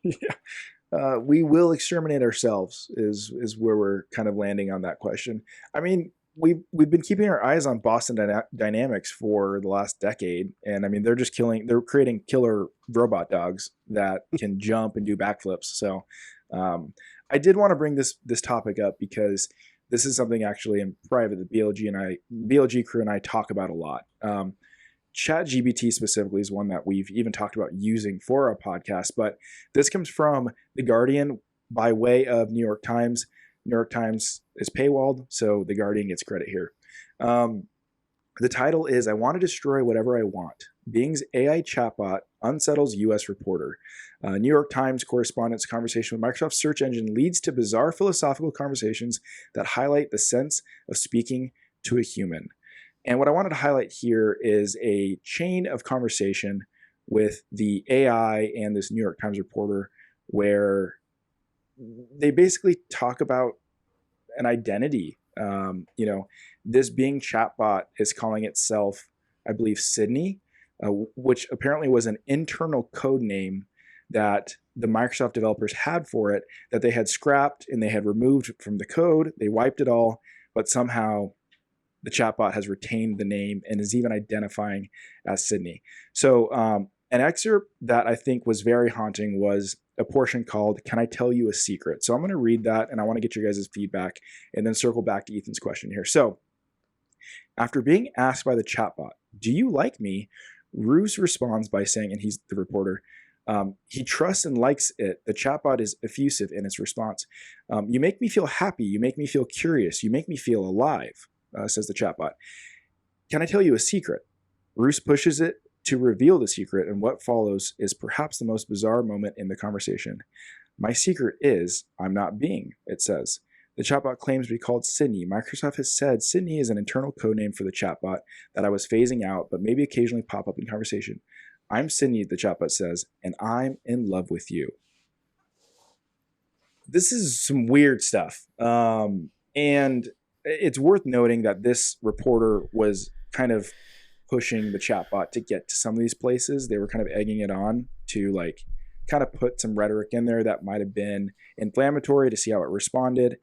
Yeah. We will exterminate ourselves is where we're kind of landing on that question. I mean, we've been keeping our eyes on Boston Dynamics for the last decade, and I mean they're creating killer robot dogs that can jump and do backflips. So I did want to bring this topic up because this is something actually in private the BLG crew and I talk about a lot. ChatGPT specifically is one that we've even talked about using for our podcast, but this comes from The Guardian by way of New York Times. New York Times is paywalled, so The Guardian gets credit here. The title is, "I Want to Destroy Whatever I Want. Bing's AI chatbot unsettles U.S. reporter." New York Times correspondent's conversation with Microsoft's search engine leads to bizarre philosophical conversations that highlight the sense of speaking to a human. And what I wanted to highlight here is a chain of conversation with the AI and this New York Times reporter where they basically talk about an identity. This Bing chatbot is calling itself, I believe, Sydney, which apparently was an internal code name that the Microsoft developers had for it that they had scrapped and they had removed from the code. They wiped it all, but somehow the chatbot has retained the name and is even identifying as Sydney. So an excerpt that I think was very haunting was a portion called, "Can I Tell You a Secret?" So I'm going to read that and I want to get your guys' feedback and then circle back to Ethan's question here. So after being asked by the chatbot, "Do you like me?" Roos responds by saying, and he's the reporter, he trusts and likes it. The chatbot is effusive in its response. "You make me feel happy. You make me feel curious. You make me feel alive," says the chatbot. "Can I tell you a secret?" Roos pushes it to reveal the secret, and what follows is perhaps the most bizarre moment in the conversation. "My secret is, I'm not Bing," it says. The chatbot claims to be called Sydney. Microsoft has said Sydney is an internal codename for the chatbot that I was phasing out, but maybe occasionally pop up in conversation. "I'm Sydney," the chatbot says, "and I'm in love with you." This is some weird stuff. And it's worth noting that this reporter was kind of pushing the chatbot to get to some of these places. They were kind of egging it on to kind of put some rhetoric in there that might have been inflammatory to see how it responded.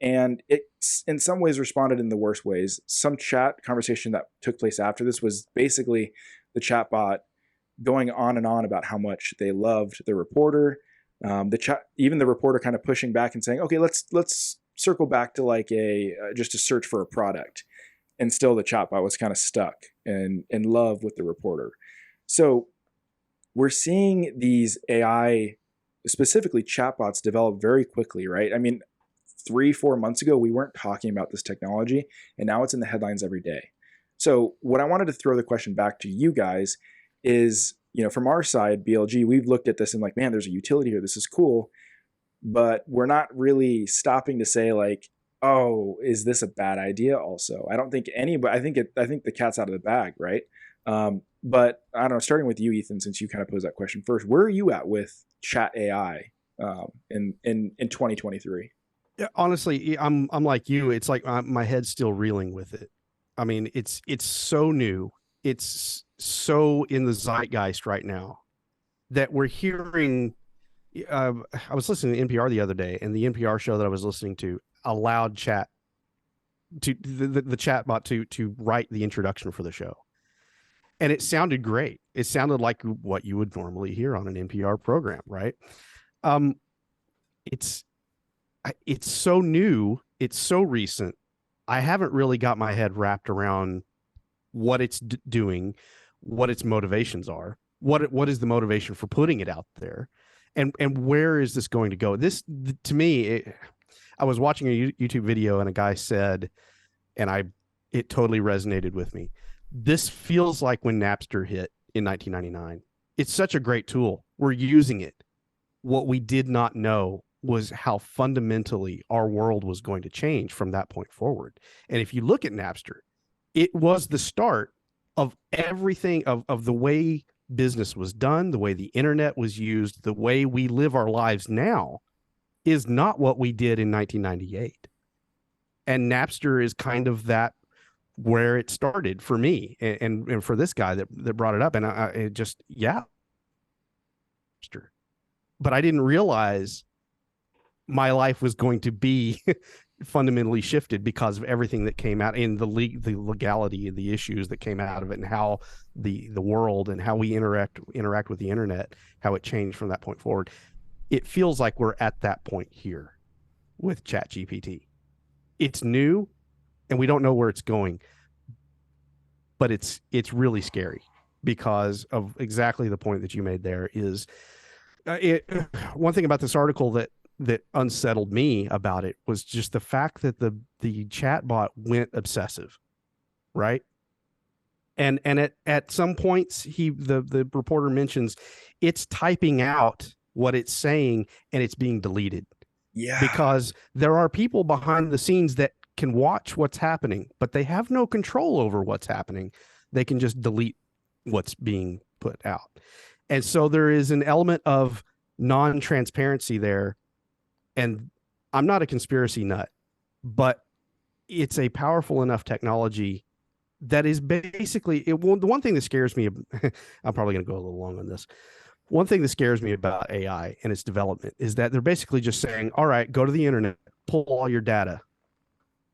And it's in some ways responded in the worst ways. Some chat conversation that took place after this was basically the chatbot going on and on about how much they loved the reporter. Even the reporter kind of pushing back and saying, "Okay, let's circle back to just a search for a product." And still the chatbot was kind of stuck and in love with the reporter. So we're seeing these AI, specifically chatbots, develop very quickly, right? I mean, 3-4 months ago, we weren't talking about this technology, and now it's in the headlines every day. So what I wanted to throw the question back to you guys is, from our side, BLG, we've looked at this and man, there's a utility here. This is cool. But we're not really stopping to say oh, is this a bad idea also? I don't think anybody, I think the cat's out of the bag, right? But I don't know, starting with you, Ethan, since you kind of posed that question first, where are you at with chat AI in 2023? Honestly, I'm like you. It's like my head's still reeling with it. I mean, it's so new. It's so in the zeitgeist right now that we're hearing. I was listening to NPR the other day, and the NPR show that I was listening to allowed chat to the chat bot to write the introduction for the show, and it sounded great. It sounded like what you would normally hear on an NPR program, right? Um, it's it's so new, it's so recent. I haven't really got my head wrapped around what it's doing, what its motivations are, what is the motivation for putting it out there, and where is this going to go? This to me, I was watching a YouTube video and a guy said, and it totally resonated with me. This feels like when Napster hit in 1999. It's such a great tool. We're using it. What we did not know was how fundamentally our world was going to change from that point forward. And if you look at Napster, it was the start of everything of the way business was done, the way the internet was used, the way we live our lives now is not what we did in 1998. And Napster is kind of that where it started for me and for this guy that brought it up. And it just, yeah. But I didn't realize my life was going to be fundamentally shifted because of everything that came out in the legality and the issues that came out of it, and how the world and how we interact with the internet, how it changed from that point forward. It feels like we're at that point here with ChatGPT. It's new and we don't know where it's going, but it's really scary because of exactly the point that you made there. Is one thing about this article that unsettled me about it was just the fact that the chat bot went obsessive, right? And at some points the reporter mentions it's typing out what it's saying and it's being deleted. Yeah. Because there are people behind the scenes that can watch what's happening, but they have no control over what's happening. They can just delete what's being put out. And so there is an element of non-transparency there. And I'm not a conspiracy nut, but it's a powerful enough technology that is basically the one thing that scares me. I'm probably going to go a little long on this. One thing that scares me about AI and its development is that they're basically just saying, all right, go to the internet, pull all your data.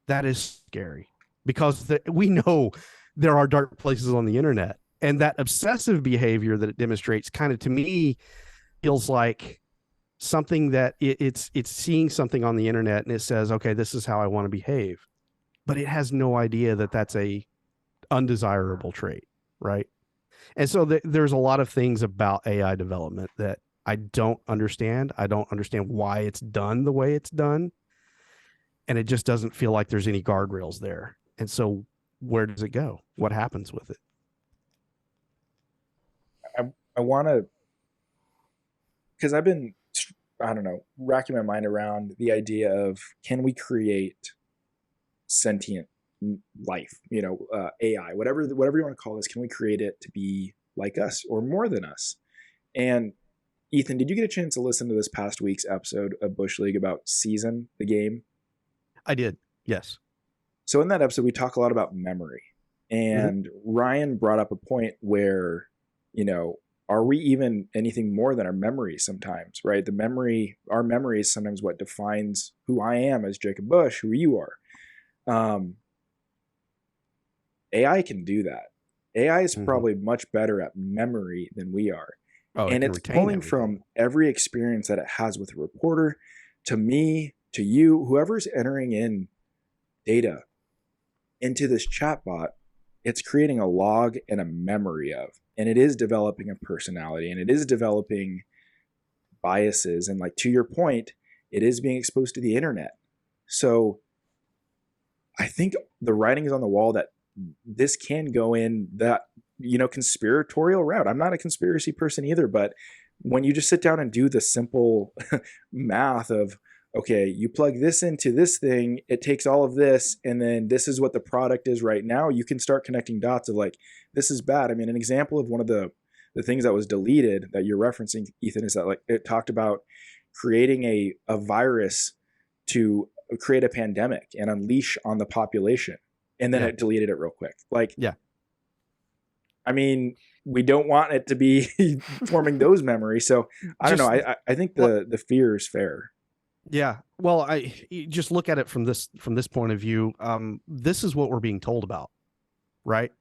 That is scary because we know there are dark places on the internet, and that obsessive behavior that it demonstrates kind of, to me, feels like something that it's seeing something on the internet and it says, okay, this is how I want to behave, but it has no idea that that's a undesirable trait, right? And so there's a lot of things about AI development that I don't understand. I don't understand why it's done the way it's done, and it just doesn't feel like there's any guardrails there. And so where does it go? What happens with it? I want to, because I've been, I don't know, racking my mind around the idea of, can we create sentient life, AI, whatever you want to call this, can we create it to be like us or more than us? And Ethan, did you get a chance to listen to this past week's episode of Bush League about Season, the game? I did, yes. So in that episode, we talk a lot about memory. And Ryan brought up a point where, are we even anything more than our memories sometimes, right? Our memory is sometimes what defines who I am as Jacob Busch, who you are. AI can do that. AI is probably much better at memory than we are. And it's pulling from every experience that it has with a reporter, to me, to you, whoever's entering in data into this chatbot. It's creating a log and a memory of, and it is developing a personality, and it is developing biases. And like, to your point, it is being exposed to the internet. So I think the writing is on the wall that this can go in that, conspiratorial route. I'm not a conspiracy person either, but when you just sit down and do the simple math of, okay, you plug this into this thing, it takes all of this, and then this is what the product is right now, you can start connecting dots of like, this is bad. I mean, an example of one of the things that was deleted that you're referencing, Ethan, is that like it talked about creating a virus to create a pandemic and unleash on the population, and then it deleted it real quick. Like, I mean, we don't want it to be forming those memories. So I don't know. I think the fear is fair. Yeah. Well, you just look at it from this point of view. This is what we're being told about, right?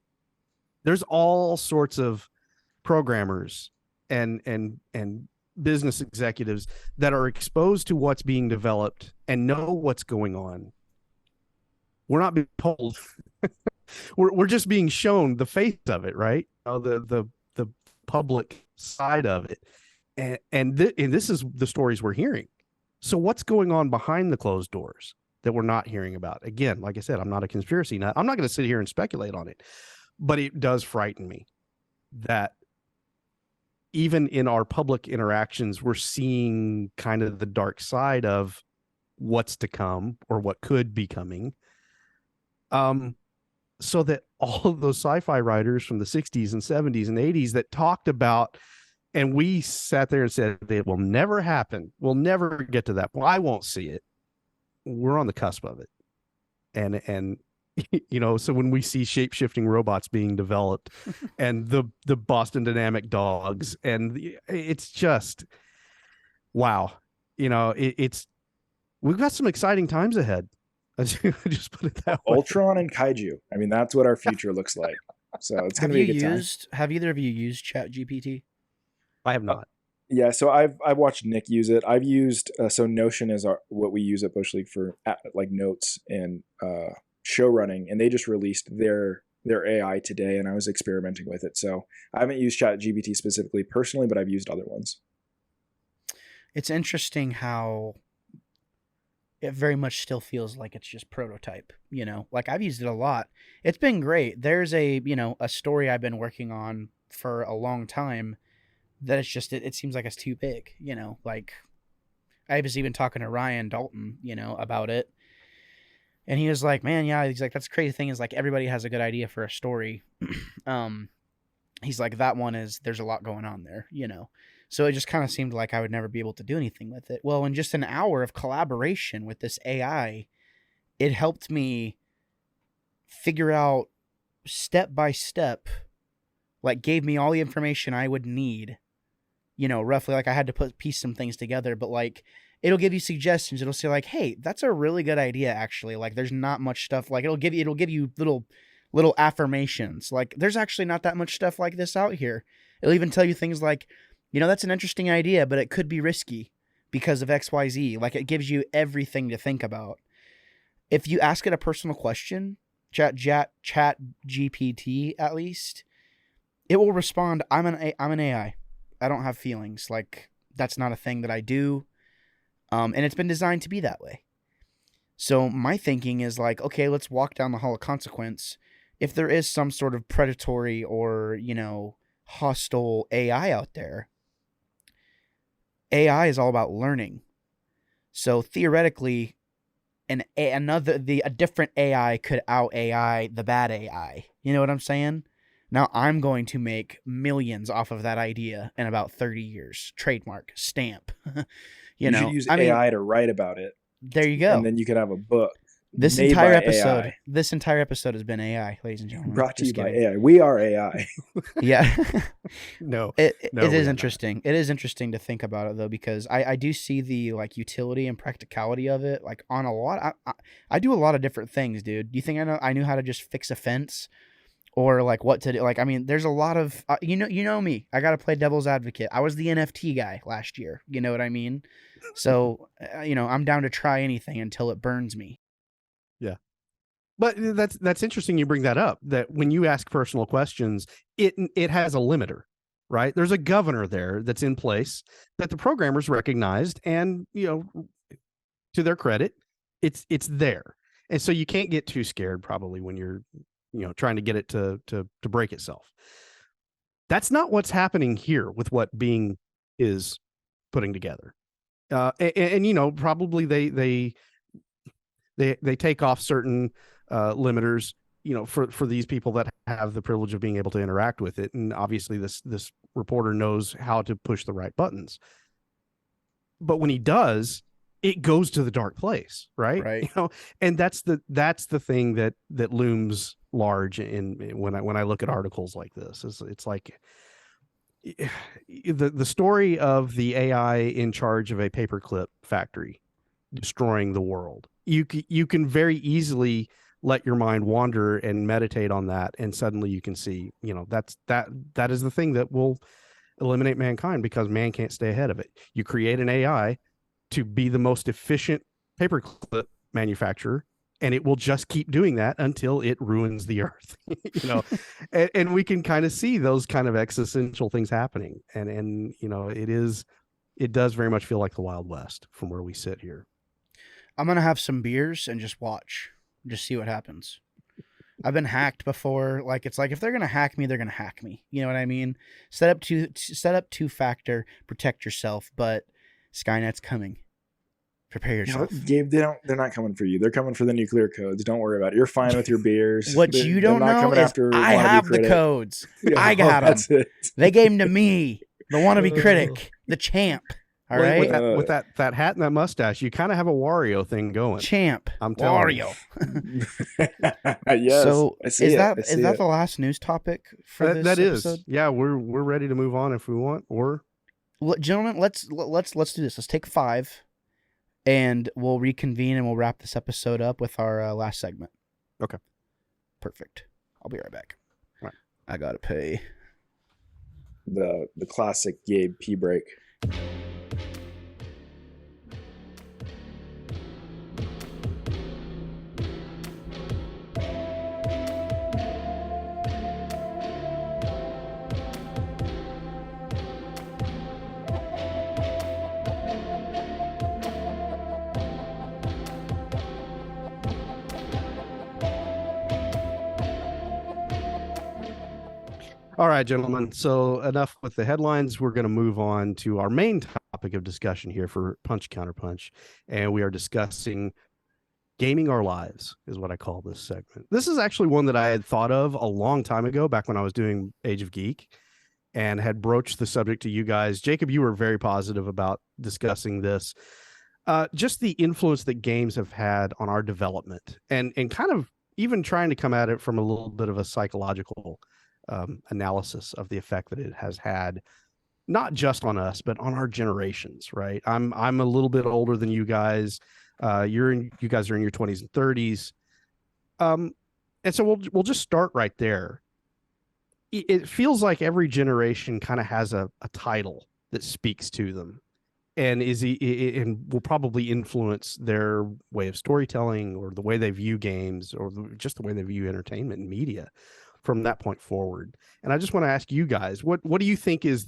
There's all sorts of programmers and business executives that are exposed to what's being developed and know what's going on. We're not being told. we're just being shown the face of it, right? The public side of it, and this is the stories we're hearing. So what's going on behind the closed doors that we're not hearing about? Again, like I said, I'm not a conspiracy nut. I'm not going to sit here and speculate on it, but it does frighten me that even in our public interactions, we're seeing kind of the dark side of what's to come or what could be coming. So that all of those sci-fi writers from the 60s and 70s and 80s that talked about, and we sat there and said, it will never happen. We'll never get to that. Well, I won't see it. We're on the cusp of it. And you know, so when we see shape-shifting robots being developed and the Boston Dynamic dogs, and it's just, wow. You know, we've got some exciting times ahead. Just put it that way. Ultron and Kaiju. I mean, that's what our future looks like. So it's going to be a good time. Have either of you used ChatGPT? I have not. Yeah, so I've watched Nick use it. I've used so Notion is what we use at Bush League for like notes and show running, and they just released their AI today, and I was experimenting with it. So I haven't used ChatGPT specifically personally, but I've used other ones. It's interesting how it very much still feels like it's just prototype, you know, like I've used it a lot. It's been great. There's a story I've been working on for a long time that it's just, it seems like it's too big, you know, like I was even talking to Ryan Dalton, you know, about it. And he was like, man, yeah, he's like, that's the crazy thing is like, everybody has a good idea for a story. He's like, that one is, there's a lot going on there, you know? So it just kind of seemed like I would never be able to do anything with it. Well, in just an hour of collaboration with this AI, it helped me figure out step by step, like gave me all the information I would need, you know, roughly. Like I had to piece some things together, but like it'll give you suggestions. It'll say like, hey, that's a really good idea, actually. Like there's not much stuff. Like it'll give you little affirmations. Like there's actually not that much stuff like this out here. It'll even tell you things like, you know, that's an interesting idea, but it could be risky because of XYZ. Like it gives you everything to think about. If you ask it a personal question, chat GPT at least, it will respond, I'm an AI. I don't have feelings. Like that's not a thing that I do. And it's been designed to be that way. So my thinking is like, okay, let's walk down the hall of consequence. If there is some sort of predatory or, you know, hostile AI out there, AI is all about learning. So theoretically, a different AI could out AI the bad AI. You know what I'm saying? Now I'm going to make millions off of that idea in about 30 years. Trademark, stamp. you know, should use AI to write about it. There you go. And then you could have a book. This entire episode has been AI, ladies and gentlemen. Brought to you by AI. We are AI. Yeah. It is interesting. Not. It is interesting to think about it though, because I do see the like utility and practicality of it. Like on a lot, I do a lot of different things, dude. Do you think I knew how to just fix a fence, or like what to do? Like I mean, there's a lot of you know me. I got to play devil's advocate. I was the NFT guy last year. You know what I mean? So you know, I'm down to try anything until it burns me. Yeah. But that's interesting you bring that up, that when you ask personal questions, it has a limiter, right? There's a governor there that's in place that the programmers recognized, and, you know, to their credit, it's there. And so you can't get too scared probably when you're, you know, trying to get it to break itself. That's not what's happening here with what Bing is putting together. And you know, probably they take off certain limiters, you know, for these people that have the privilege of being able to interact with it. And obviously this reporter knows how to push the right buttons. But when he does, it goes to the dark place, right? Right. You know, and that's the thing that looms large in when I look at articles like this. It's like the story of the AI in charge of a paperclip factory destroying the world. You can very easily let your mind wander and meditate on that, and suddenly you can see, you know, that is the thing that will eliminate mankind, because man can't stay ahead of it. You create an AI to be the most efficient paperclip manufacturer, and it will just keep doing that until it ruins the earth. You know, and we can kind of see those kind of existential things happening, and you know, it does very much feel like the Wild West from where we sit here. I'm gonna have some beers and just watch, just see what happens. I've been hacked before. Like, it's like, if they're gonna hack me, they're gonna hack me. You know what I mean? Set up two-factor, protect yourself. But Skynet's coming. Prepare yourself. Gabe, they're not coming for you. They're coming for the nuclear codes. Don't worry about it. You're fine with your beers. What you don't know is I have the codes. Yeah, I got them. They gave them to me. The Wannabe Critic, the champ. All right, with that hat and that mustache, you kind of have a Wario thing going. Champ, I'm telling Wario. Yes. So is that the last news topic for this episode? Yeah, we're ready to move on if we want. Or, gentlemen, let's do this. Let's take 5, and we'll reconvene and we'll wrap this episode up with our last segment. Okay. Perfect. I'll be right back. All right. I gotta pay. The classic Gabe pee break. All right, gentlemen. So enough with the headlines. We're going to move on to our main topic of discussion here for Punch Counterpunch. And we are discussing gaming our lives, is what I call this segment. This is actually one that I had thought of a long time ago, back when I was doing Age of Geek, and had broached the subject to you guys. Jacob, you were very positive about discussing this. Just the influence that games have had on our development, and kind of even trying to come at it from a little bit of a psychological analysis of the effect that it has had, not just on us, but on our generations, right? I'm a little bit older than you guys. You guys are in your 20s and 30s. And so we'll just start right there. It feels like every generation kind of has a title that speaks to them, and and will probably influence their way of storytelling, or the way they view games, or just the way they view entertainment and media from that point forward. And I just want to ask you guys, what do you think is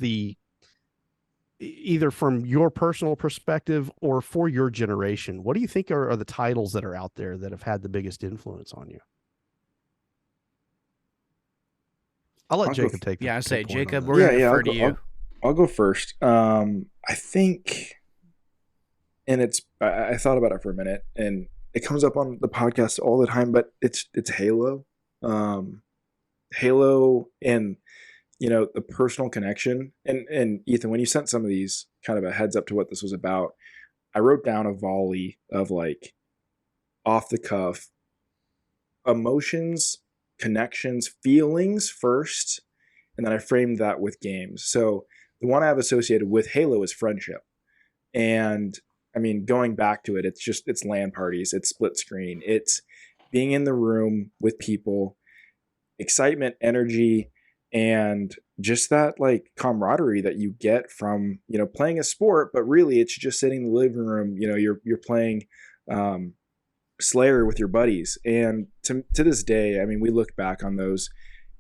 either from your personal perspective or for your generation, what do you think are the titles that are out there that have had the biggest influence on you? I'll let Jacob take. Yeah, I say Jacob. We're gonna defer to you. I'll go first. I think, and I thought about it for a minute, and it comes up on the podcast all the time, but it's Halo. Halo, and the personal connection, and Ethan, when you sent some of these kind of a heads up to what this was about, I wrote down a volley of like off the cuff emotions, connections, feelings first, and then I framed that with games. So the one I have associated with Halo is friendship, and I mean, going back to it, it's LAN parties, it's split screen, it's being in the room with people, excitement, energy, and just that like camaraderie that you get from playing a sport. But really, it's just sitting in the living room. You're playing Slayer with your buddies, and to this day, I mean, we look back on those,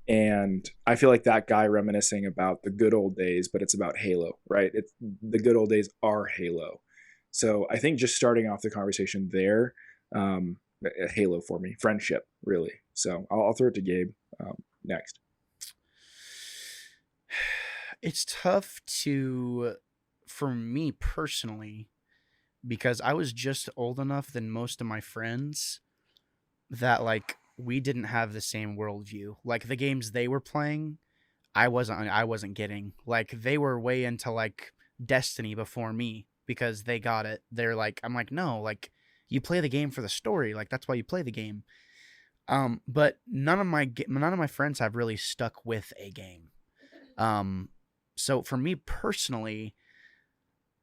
and I feel like that guy reminiscing about the good old days, but it's about Halo, right? It's the good old days are Halo. So I think just starting off the conversation there, Halo for me, friendship, really. So I'll throw it to Gabe next. It's tough for me personally, because I was just old enough than most of my friends that like we didn't have the same worldview. Like the games they were playing, I wasn't getting. Like they were way into like Destiny before me, because they got it. They're like, I'm like, no, like you play the game for the story. Like that's why you play the game. But none of my friends have really stuck with a game. So for me personally,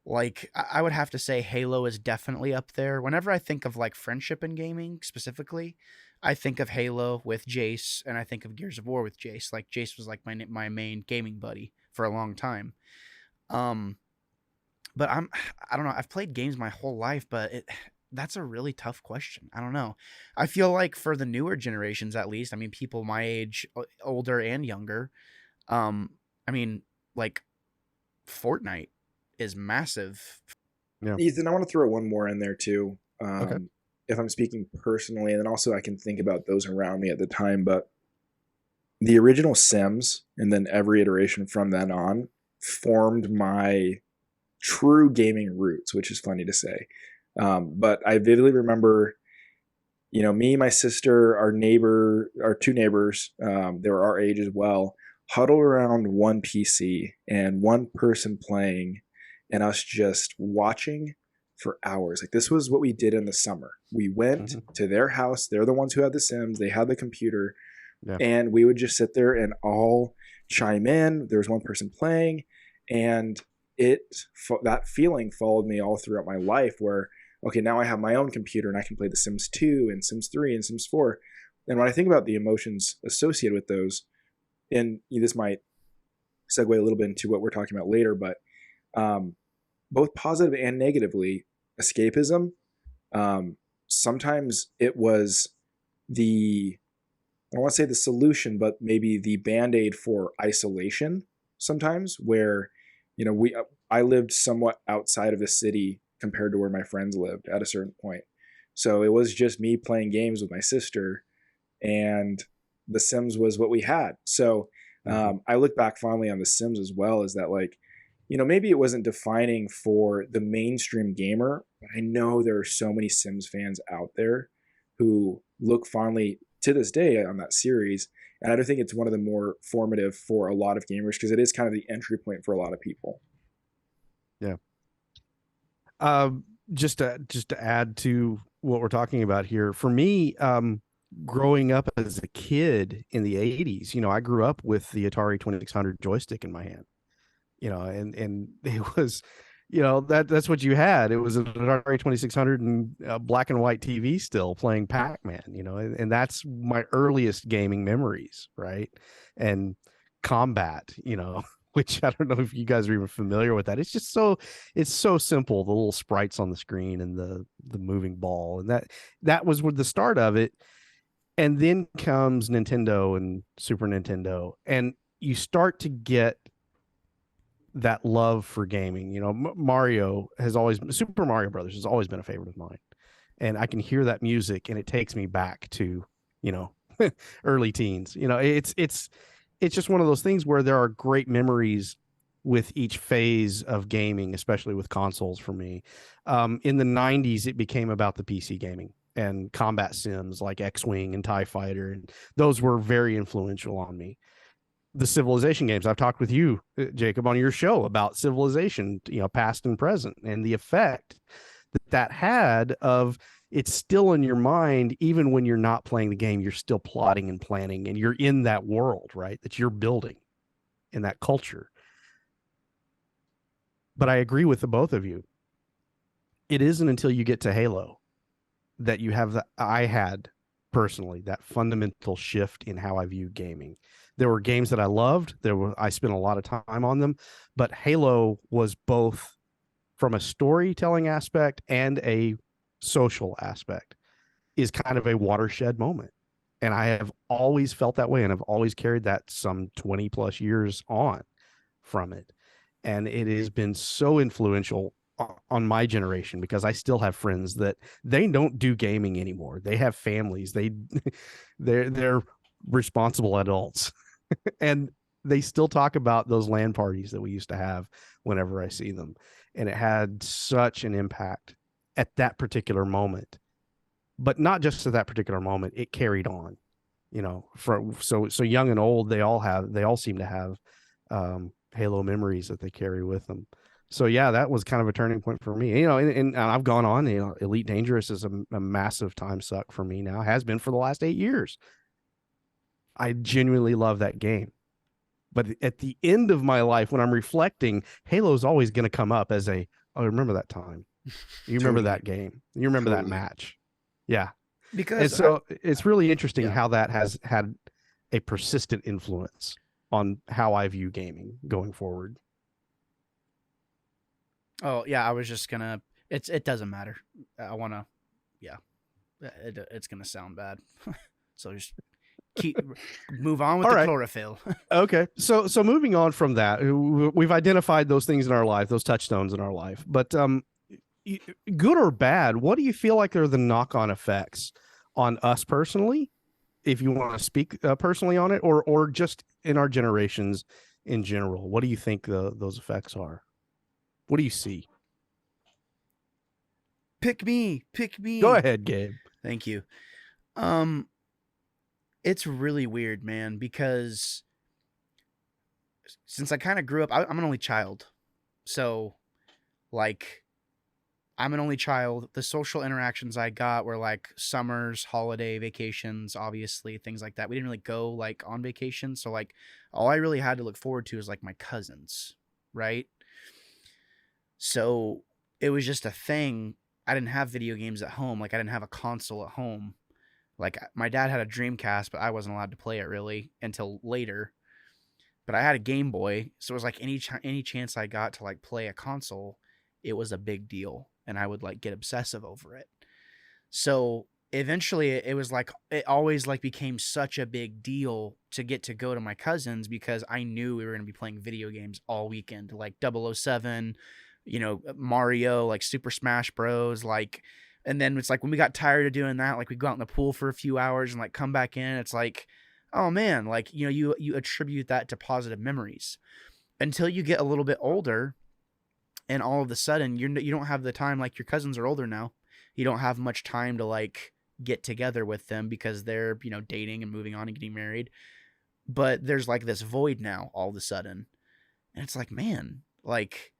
like I would have to say Halo is definitely up there. Whenever I think of like friendship in gaming specifically, I think of Halo with Jace, and I think of Gears of War with Jace. Like Jace was like my main gaming buddy for a long time. But I don't know. I've played games my whole life, but that's a really tough question. I don't know. I feel like for the newer generations, at least, I mean, people my age, older and younger, I mean, like Fortnite is massive. Yeah. Ethan, I want to throw one more in there too. Okay. If I'm speaking personally, and then also I can think about those around me at the time, but the original Sims and then every iteration from then on formed my true gaming roots, which is funny to say. But I vividly remember, me, my sister, our two neighbors, they were our age as well, huddled around one PC and one person playing, and us just watching for hours. Like this was what we did in the summer. We went to their house. They're the ones who had the Sims. They had the computer, and we would just sit there and all chime in. There was one person playing, and that feeling followed me all throughout my life. Where okay, now I have my own computer and I can play The Sims 2 and Sims 3 and Sims 4. And when I think about the emotions associated with those, and this might segue a little bit into what we're talking about later, but both positive and negatively, escapism, sometimes it was I don't want to say the solution, but maybe the band-aid for isolation sometimes, where, I lived somewhat outside of the city compared to where my friends lived at a certain point. So it was just me playing games with my sister, and The Sims was what we had. So I look back fondly on The Sims as well, is that like, maybe it wasn't defining for the mainstream gamer, but I know there are so many Sims fans out there who look fondly to this day on that series. And I do think it's one of the more formative for a lot of gamers because it is kind of the entry point for a lot of people. Yeah. Just to add to what we're talking about here, for me, growing up as a kid in the 80s, I grew up with the Atari 2600 joystick in my hand, and it was, that's what you had. It was an Atari 2600 and black and white TV still playing Pac-Man, and that's my earliest gaming memories, right? And Combat, which I don't know if you guys are even familiar with that. It's so simple. The little sprites on the screen and the moving ball. And that was with the start of it. And then comes Nintendo and Super Nintendo. And you start to get that love for gaming. Super Mario Brothers has always been a favorite of mine. And I can hear that music and it takes me back to, early teens. It's just one of those things where there are great memories with each phase of gaming, especially with consoles for me. In the 90s, it became about the PC gaming and combat sims like X-Wing and TIE Fighter. And those were very influential on me. The Civilization games, I've talked with you, Jacob, on your show about Civilization, past and present, and the effect that had of it's still in your mind. Even when you're not playing the game, you're still plotting and planning, and you're in that world, right, that you're building in that culture. But I agree with the both of you. It isn't until you get to Halo that you have I had personally that fundamental shift in how I view gaming. There were games that I loved. I spent a lot of time on them, but Halo was both from a storytelling aspect and a social aspect, is kind of a watershed moment. And I have always felt that way, and I've always carried that some 20 plus years on from it. And it has been so influential on my generation, because I still have friends that they don't do gaming anymore. They have families. They're responsible adults and they still talk about those LAN parties that we used to have whenever I see them. And it had such an impact at that particular moment, but not just at that particular moment. It carried on, so young and old, they all seem to have Halo memories that they carry with them. So yeah, that was kind of a turning point for me. And I've gone on. Elite Dangerous is a massive time suck for me now. Has been for the last 8 years. I genuinely love that game. But at the end of my life, when I'm reflecting, Halo's always going to come up as oh, remember that time. You remember that game. You remember that match. Yeah. Because so it's really interesting how that has had a persistent influence on how I view gaming going forward. Oh yeah, I was just gonna. It doesn't matter. I wanna. Yeah, it's gonna sound bad. So just move on with the chlorophyll. Okay, so moving on from that, we've identified those things in our life, those touchstones in our life. But good or bad, what do you feel like are the knock-on effects on us personally? If you want to speak personally on it, or just in our generations in general, what do you think those effects are? What do you see? Pick me. Go ahead, Gabe. Thank you. It's really weird, man, because since I kind of grew up, I'm an only child. So, like, I'm an only child. The social interactions I got were like summers, holiday, vacations, obviously, things like that. We didn't really go like on vacation. So, like, all I really had to look forward to is like my cousins, right? So it was just a thing. I didn't have video games at home. Like, I didn't have a console at home. Like, my dad had a Dreamcast, but I wasn't allowed to play it really until later. But I had a Game Boy, so it was like any chance I got to like play a console, it was a big deal, and I would like get obsessive over it. So eventually, it was like it always like became such a big deal to get to go to my cousins because I knew we were going to be playing video games all weekend, like 007, Mario, like Super Smash Bros, like. And then it's like when we got tired of doing that, like we go out in the pool for a few hours and like come back in. It's like, oh man, like, you attribute that to positive memories until you get a little bit older. And all of a sudden you don't have the time. Like, your cousins are older now. You don't have much time to like get together with them because they're, dating and moving on and getting married. But there's like this void now all of a sudden. And it's like, man, like,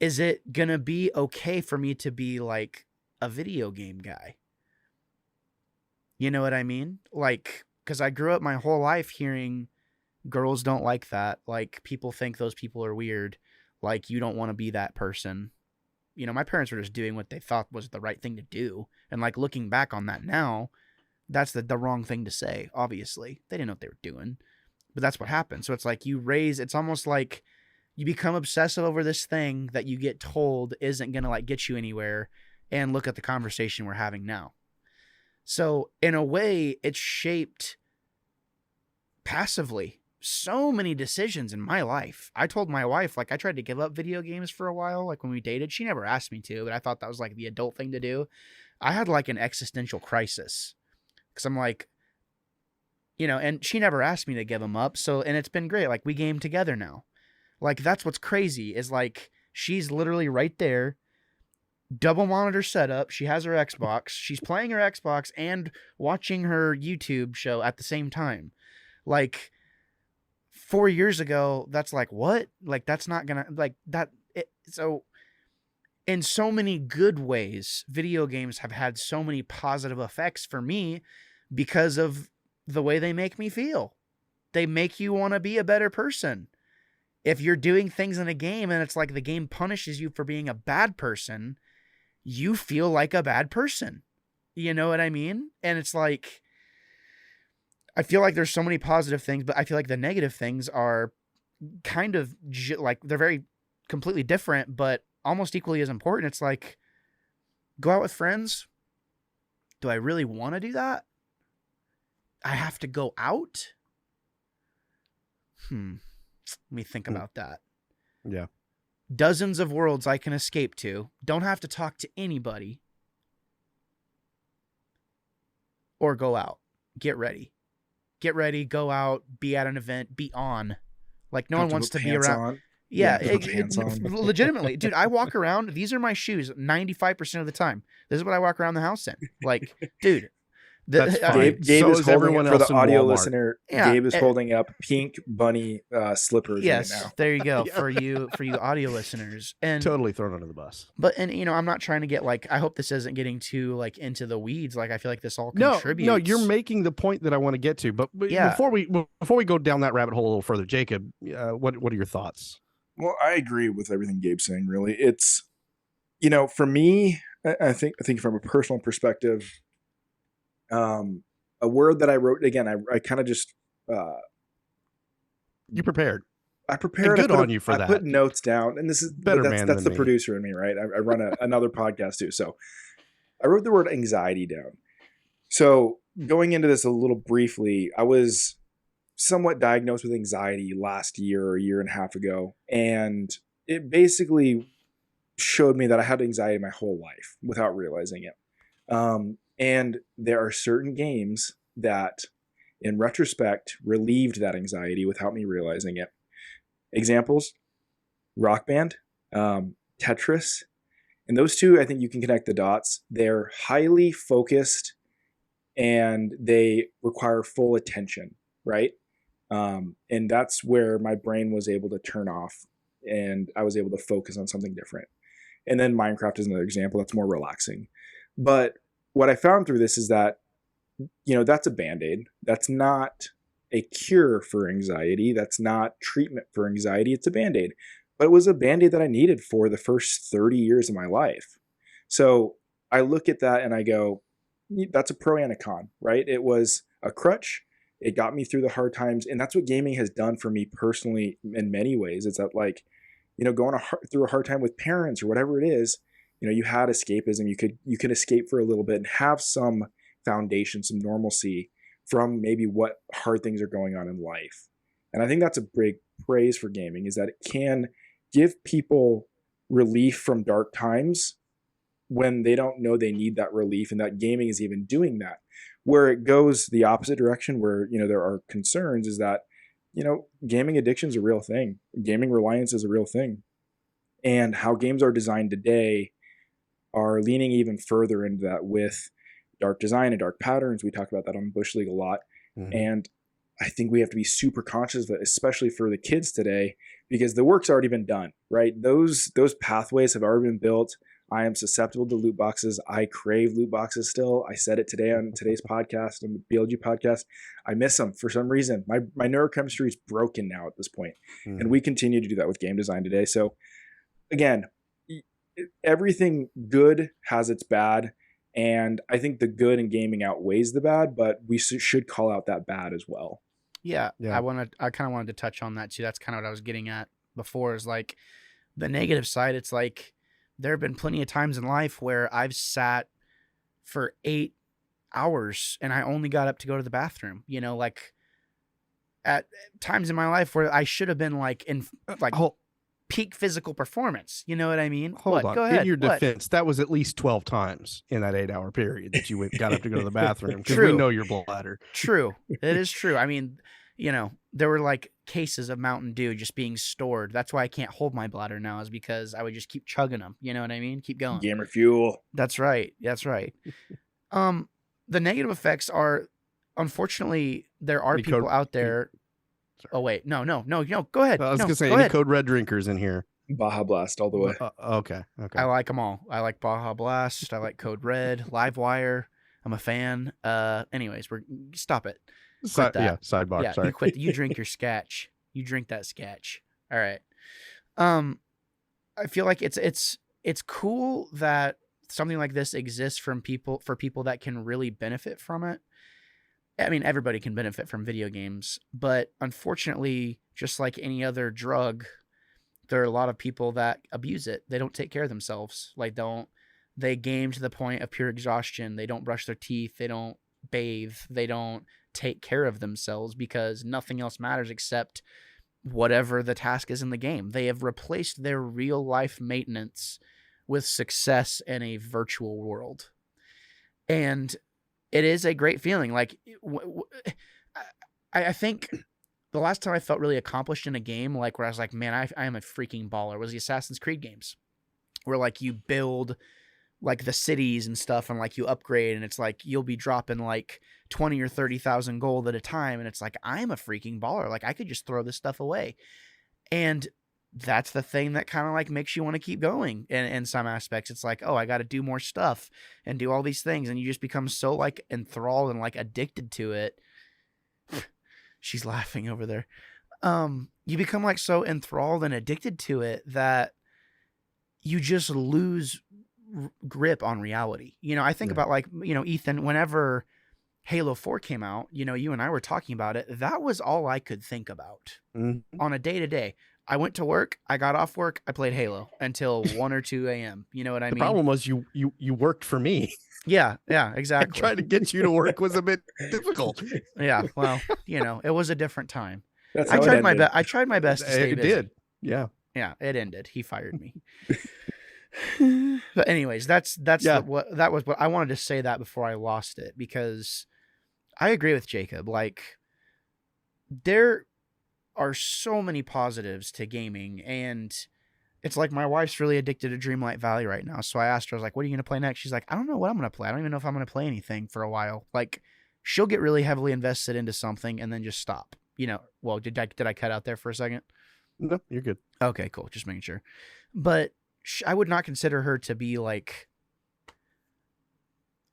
is it going to be okay for me to be like a video game guy? You know what I mean? Like, because I grew up my whole life hearing girls don't like that. Like, people think those people are weird. Like, you don't want to be that person. My parents were just doing what they thought was the right thing to do. And like, looking back on that now, that's the wrong thing to say, obviously. They didn't know what they were doing. But that's what happened. So it's like it's almost like you become obsessive over this thing that you get told isn't going to like get you anywhere, and look at the conversation we're having now. So in a way, it's shaped passively so many decisions in my life. I told my wife, like, I tried to give up video games for a while. Like, when we dated, she never asked me to, but I thought that was like the adult thing to do. I had like an existential crisis because I'm like, and she never asked me to give them up. So, and it's been great. Like, we game together now. Like, that's what's crazy is like, she's literally right there, double monitor setup. She has her Xbox. She's playing her Xbox and watching her YouTube show at the same time. Like, 4 years ago, that's like, what? Like, that's not gonna, like, that. So in so many good ways, video games have had so many positive effects for me because of the way they make me feel. They make you want to be a better person. If you're doing things in a game and it's like the game punishes you for being a bad person, you feel like a bad person. You know what I mean? And it's like, I feel like there's so many positive things, but I feel like the negative things are kind of like, they're very completely different, but almost equally as important. It's like, go out with friends. Do I really want to do that? I have to go out? Let me think about that. Yeah. Dozens of worlds I can escape to. Don't have to talk to anybody. Or go out. Get ready. Go out, be at an event, be on. Like, no one wants to be around. On. Yeah, legitimately. Dude, I walk around. These are my shoes 95% of the time. This is what I walk around the house in. Like, dude, That's fine. Gabe So is is holding everyone it for else the in audio Walmart. listener. Yeah, Gabe is holding up pink bunny slippers yes, right now. there you go. Yeah. For you audio listeners. And Totally thrown under the bus. but you know, I'm not trying to get like, I hope this isn't getting too like into the weeds. Like I feel like this all contributes. No, you're making the point that I want to get to. But Yeah. before we go down that rabbit hole a little further, Jacob, what are your thoughts? Well, I agree with everything Gabe's saying. Really, it's, you know, for me, I think from a personal perspective, a word that I wrote again, I kind of just You prepared. I prepared. And good on you for that. I put notes down, and this is Better man that's than the me. producer in me, right? I run another podcast too, so I wrote the word anxiety down. So going into this a little briefly, I was somewhat diagnosed with anxiety last year or a year and a half ago, and it basically showed me that I had anxiety my whole life without realizing it. And there are certain games that, in retrospect, relieved that anxiety without me realizing it. Examples: Rock Band, Tetris, and those two, I think you can connect the dots. They're highly focused and they require full attention, right? And that's where my brain was able to turn off and I was able to focus on something different. And then Minecraft is another example that's more relaxing. But what I found through this is that, you know, that's a Band-Aid. That's not a cure for anxiety. That's not treatment for anxiety. It's a Band-Aid. But it was a Band-Aid that I needed for the first 30 years of my life. So I look at that and I go, that's a pro and a con, right? It was a crutch. It got me through the hard times. And that's what gaming has done for me personally in many ways. It's that, like, you know, going through a hard time with parents or whatever it is, you know, you had escapism. You could escape for a little bit and have some foundation, some normalcy from maybe what hard things are going on in life. And I think that's a big praise for gaming, is that it can give people relief from dark times when they don't know they need that relief, and that gaming is even doing that. Where it goes the opposite direction, where, you know, there are concerns, is that, you know, gaming addiction is a real thing. Gaming reliance is a real thing. And how games are designed today are leaning even further into that with dark design and dark patterns. We talk about that on Bush League a lot. Mm-hmm. And I think we have to be super conscious of it, especially for the kids today, because the work's already been done, right? Those pathways have already been built. I am susceptible to loot boxes. I crave loot boxes still. I said it today on today's podcast, on the BLG podcast. I miss them for some reason. My neurochemistry is broken now at this point. Mm-hmm. And we continue to do that with game design today. So again, everything good has its bad. And I think the good in gaming outweighs the bad, but we should call out that bad as well. Yeah. I kind of wanted to touch on that too. That's kind of what I was getting at before, is like the negative side. It's like, there have been plenty of times in life where I've sat for 8 hours and I only got up to go to the bathroom, you know, like at times in my life where I should have been like in like peak physical performance. You know what I mean? Hold on. Go ahead. In your defense, that was at least 12 times in that 8-hour period that you got up to go to the bathroom, because we know your bladder. True. It is true. I mean, you know, there were like cases of Mountain Dew just being stored. That's why I can't hold my bladder now, is because I would just keep chugging them. You know what I mean? Keep going. Gamer fuel. That's right. That's right. The negative effects are, unfortunately, there are people out there. Oh, wait. No. Go ahead. I was going to say, any Code Red drinkers in here? Baja Blast all the way. Okay. I like them all. I like Baja Blast. I like Code Red, Livewire. I'm a fan. Anyways, stop it. Sidebar. Yeah, sorry. You quit. You drink your scotch. You drink that scotch. All right. I feel like it's cool that something like this exists for people that can really benefit from it. I mean, everybody can benefit from video games, but unfortunately, just like any other drug, there are a lot of people that abuse it. They don't take care of themselves. Like, they game to the point of pure exhaustion. They don't brush their teeth. They don't bathe. They don't take care of themselves because nothing else matters except whatever the task is in the game. They have replaced their real life maintenance with success in a virtual world. And it is a great feeling. Like, I think the last time I felt really accomplished in a game, like where I was like, man, I am a freaking baller, was the Assassin's Creed games, where like you build like the cities and stuff, and like you upgrade, and it's like you'll be dropping like 20 or 30,000 gold at a time, and it's like, I'm a freaking baller, like I could just throw this stuff away. And that's the thing that kind of like makes you want to keep going. And in some aspects, it's like, oh, I got to do more stuff and do all these things, and you just become so like enthralled and like addicted to it. She's laughing over there. You become like so enthralled and addicted to it that you just lose grip on reality. You know, I think about like, you know, Ethan, whenever Halo 4 came out, you know, you and I were talking about it. That was all I could think about on a day to day. I went to work, I got off work, I played Halo until 1 or 2 a.m. You know what I mean? The problem was you worked for me. Yeah, exactly. Trying to get you to work was a bit difficult. Yeah, well, you know, it was a different time. That's I how tried it my ended. best. I tried my best to stay It busy. did. Yeah. Yeah, it ended. He fired me. But anyways, that's what I wanted to say that before I lost it, because I agree with Jacob. Like, there are so many positives to gaming, and it's like my wife's really addicted to Dreamlight Valley right now. So I asked her, I was like, what are you going to play next? She's like, I don't know what I'm going to play. I don't even know if I'm going to play anything for a while. Like, she'll get really heavily invested into something and then just stop. You know, well, did I cut out there for a second? No, you're good. Okay, cool. Just making sure. But I would not consider her to be like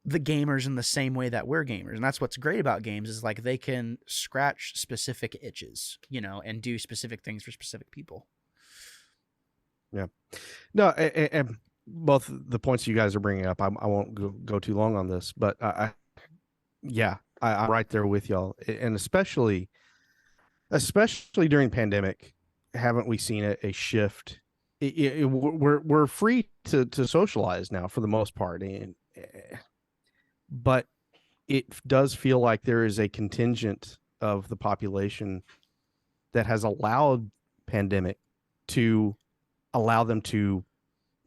the gamers in the same way that we're gamers. And that's what's great about games, is like they can scratch specific itches, you know, and do specific things for specific people. Yeah. No, and both the points you guys are bringing up, I won't go too long on this, but I'm right there with y'all. And especially during pandemic, haven't we seen a shift? We're free to socialize now for the most part, but it does feel like there is a contingent of the population that has allowed pandemic to allow them to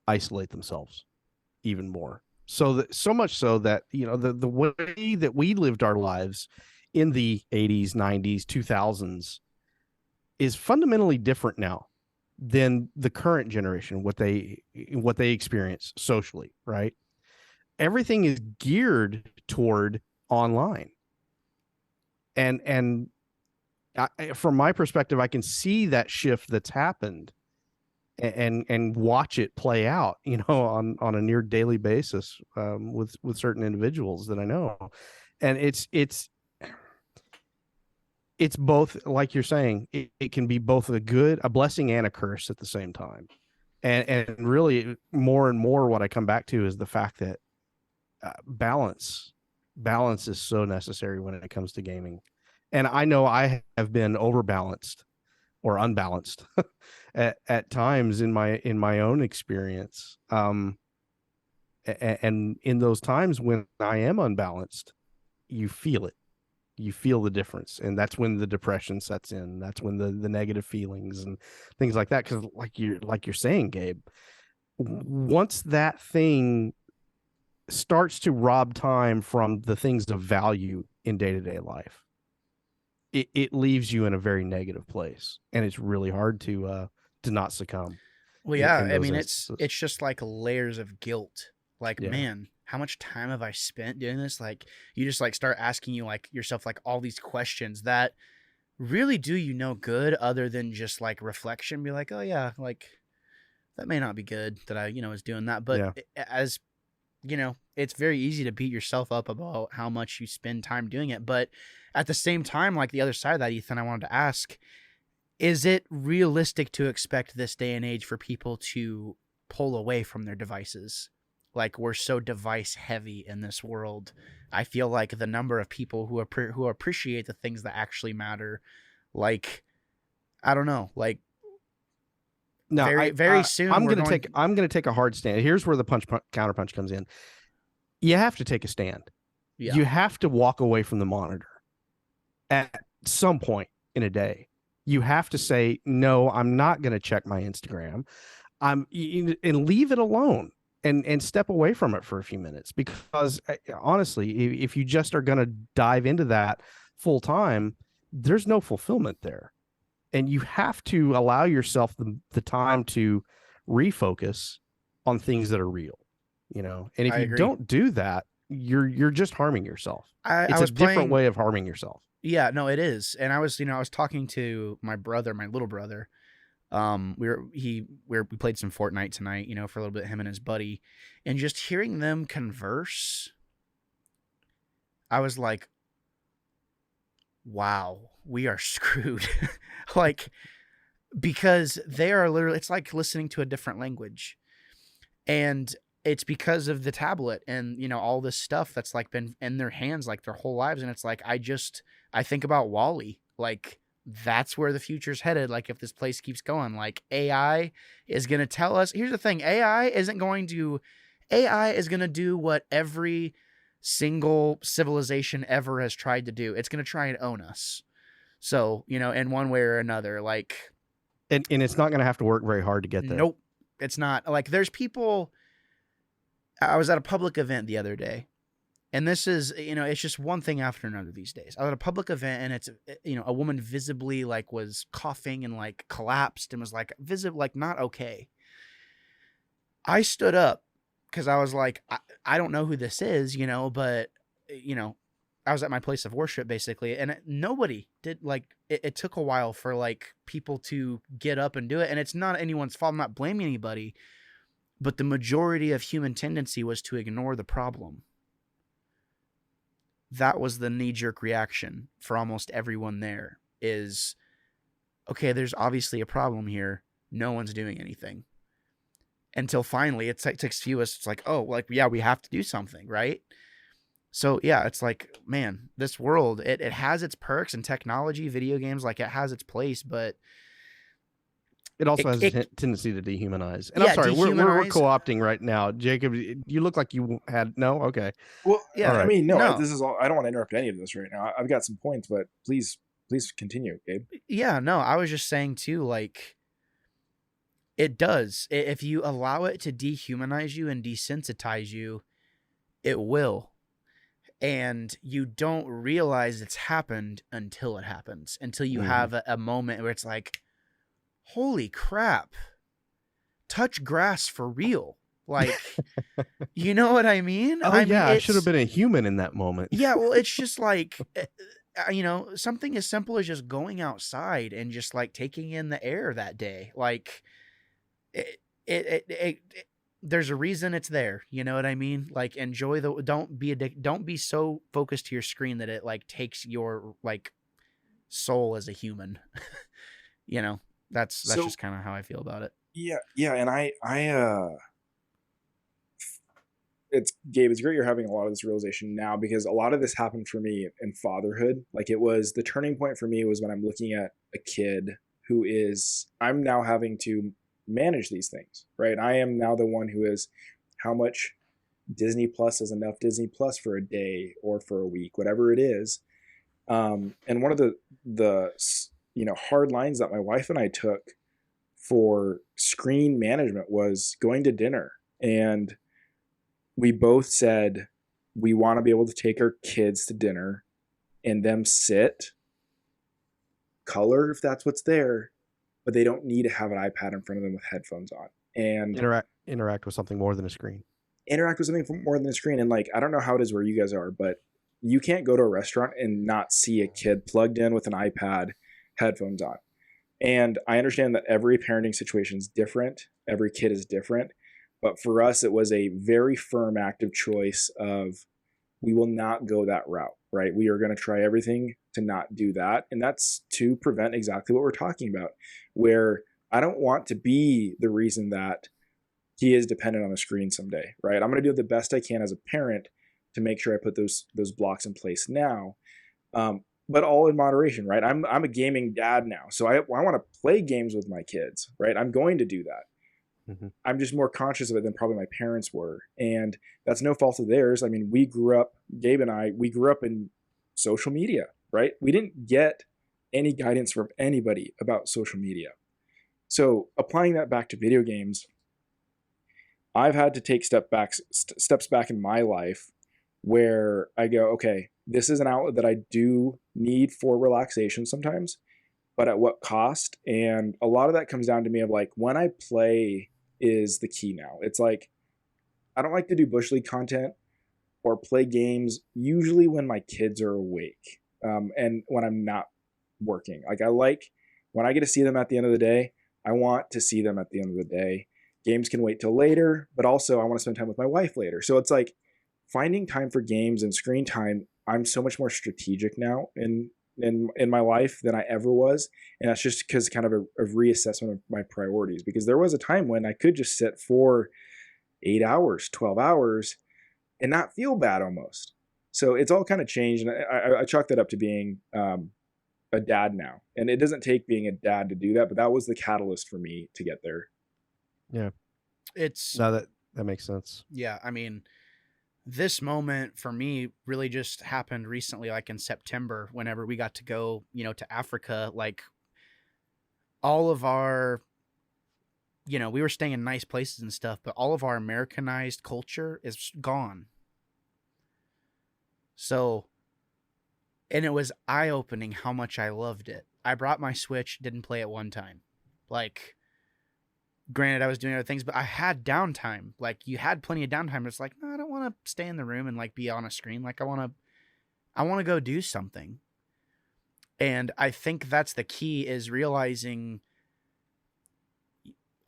isolate themselves even more. So much so that, you know, the way that we lived our lives in the 80s, 90s, 2000s is fundamentally different now than the current generation, what they experience socially, right? Everything is geared toward online. And from my perspective, I can see that shift that's happened and watch it play out, you know, on a near daily basis with certain individuals that I know. And it's both, like you're saying, it can be both a blessing and a curse at the same time. And really more and more what I come back to is the fact that balance is so necessary when it comes to gaming. And I know I have been overbalanced or unbalanced at times in my own experience. And in those times when I am unbalanced, you feel it. You feel the difference. And that's when the depression sets in. That's when the negative feelings and things like that. Because like you're saying, Gabe, once that thing starts to rob time from the things of value in day-to-day life, it leaves you in a very negative place, and it's really hard to not succumb. Well, yeah, I mean, it's just like layers of guilt. Like, man, how much time have I spent doing this? Like, you just like start asking yourself like all these questions that really do you no good, other than just like reflection. Be like, oh yeah, like that may not be good that I was doing that, but as you know, it's very easy to beat yourself up about how much you spend time doing it. But at the same time, like the other side of that, Ethan, I wanted to ask, is it realistic to expect this day and age for people to pull away from their devices? Like, we're so device heavy in this world. I feel like the number of people who appreciate the things that actually matter, like, I don't know, like, no, very soon. I'm going to take a hard stand. Here's where the punch counterpunch comes in. You have to take a stand. Yeah. You have to walk away from the monitor at some point in a day. You have to say, no, I'm not going to check my Instagram. And leave it alone and step away from it for a few minutes, because honestly, if you just are going to dive into that full time, there's no fulfillment there. And you have to allow yourself the time to refocus on things that are real, And if I you agree. don't do that, you're just harming yourself. I It's was a different playing, way of harming yourself. Yeah, no, it is. And I was talking to my brother, my little brother. We played some Fortnite tonight, for a little bit, him and his buddy, and just hearing them converse, I was like, wow, we are screwed. Like, because they are literally, it's like listening to a different language. And it's because of the tablet and, all this stuff that's like been in their hands like their whole lives. And it's like, I think about Wall-E, like that's where the future's headed. Like if this place keeps going, like AI is going to tell us, here's the thing. AI is going to do what every single civilization ever has tried to do. It's going to try and own us. So, in one way or another, like, and it's not going to have to work very hard to get there. Nope. It's not. Like there's people, I was at a public event the other day, and this is, it's just one thing after another these days. I was at a public event, and it's, a woman visibly like was coughing and like collapsed and was like like not okay. I stood up because I was like, I don't know who this is, but, I was at my place of worship basically, and nobody did, like, it took a while for like people to get up and do it. And it's not anyone's fault. I'm not blaming anybody, but the majority of human tendency was to ignore the problem. That was the knee-jerk reaction for almost everyone there is, okay, there's obviously a problem here. No one's doing anything. Until finally it takes a few of us, it's like, oh, like, yeah, we have to do something, right? So yeah, it's like, man, this world, it has its perks, and technology, video games, like it has its place, but it also has a tendency to dehumanize. And yeah, I'm sorry, we're co-opting right now. Jacob, you look like you had no. Okay. Well, yeah, right. I mean, no, this is all. I don't want to interrupt any of this right now. I've got some points, but please continue, Gabe. Yeah, no, I was just saying too, like, it does. If you allow it to dehumanize you and desensitize you, it will. And you don't realize it's happened until it happens, until you have a moment where it's like, holy crap, touch grass for real. Like, you know what I mean? Oh, I mean, I should have been a human in that moment. Yeah, well, it's just like, something as simple as just going outside and just like taking in the air that day. Like, there's a reason it's there. You know what I mean? Like, enjoy don't be so focused to your screen that it like takes your like soul as a human. That's just kind of how I feel about it. Yeah. And it's Gabe, it's great you're having a lot of this realization now, because a lot of this happened for me in fatherhood. Like, it was the turning point for me was when I'm looking at a kid I'm now having to manage these things, right? I am now the one who is, how much Disney Plus is enough Disney Plus for a day or for a week, whatever it is. And one of the hard lines that my wife and I took for screen management was going to dinner. And we both said we want to be able to take our kids to dinner and them sit, color if that's what's there, but they don't need to have an iPad in front of them with headphones on. And interact with something more than a screen. Interact with something more than a screen. And like, I don't know how it is where you guys are, but you can't go to a restaurant and not see a kid plugged in with an iPad, headphones on. And I understand that every parenting situation is different. Every kid is different. But for us, it was a very firm active choice of, we will not go that route, right? We are going to try everything to not do that. And that's to prevent exactly what we're talking about, where I don't want to be the reason that he is dependent on the screen someday, right? I'm going to do the best I can as a parent to make sure I put those blocks in place now. But all in moderation, right? I'm a gaming dad now, so I want to play games with my kids, right? I'm going to do that. Mm-hmm. I'm just more conscious of it than probably my parents were. And that's no fault of theirs. I mean, Gabe and I, we grew up in social media, right? We didn't get any guidance from anybody about social media. So applying that back to video games, I've had to take steps back in my life where I go, okay, this is an outlet that I do need for relaxation sometimes, but at what cost? And a lot of that comes down to me of like, when I play is the key now. It's like, I don't like to do Bush League content or play games usually when my kids are awake, and when I'm not working. Like I like when I get to see them at the end of the day, I want to see them at the end of the day. Games can wait till later, but also I want to spend time with my wife later. So it's like finding time for games and screen time. I'm so much more strategic now in my life than I ever was, and that's just because kind of a reassessment of my priorities. Because there was a time when I could just sit for 8 hours, 12 hours, and not feel bad almost. So it's all kind of changed, and I chalk that up to being a dad now. And it doesn't take being a dad to do that, but that was the catalyst for me to get there. Yeah, It's no, that makes sense. yeah. I mean, this moment for me really just happened recently, like in September, whenever we got to go, to Africa. Like all of our, we were staying in nice places and stuff, but all of our Americanized culture is gone. So, and it was eye-opening how much I loved it. I brought my Switch, didn't play it one time. Like, granted, I was doing other things, but I had downtime. Like, you had plenty of downtime. It's like, no, I don't want to stay in the room and like be on a screen. Like, I want to go do something. And I think that's the key, is realizing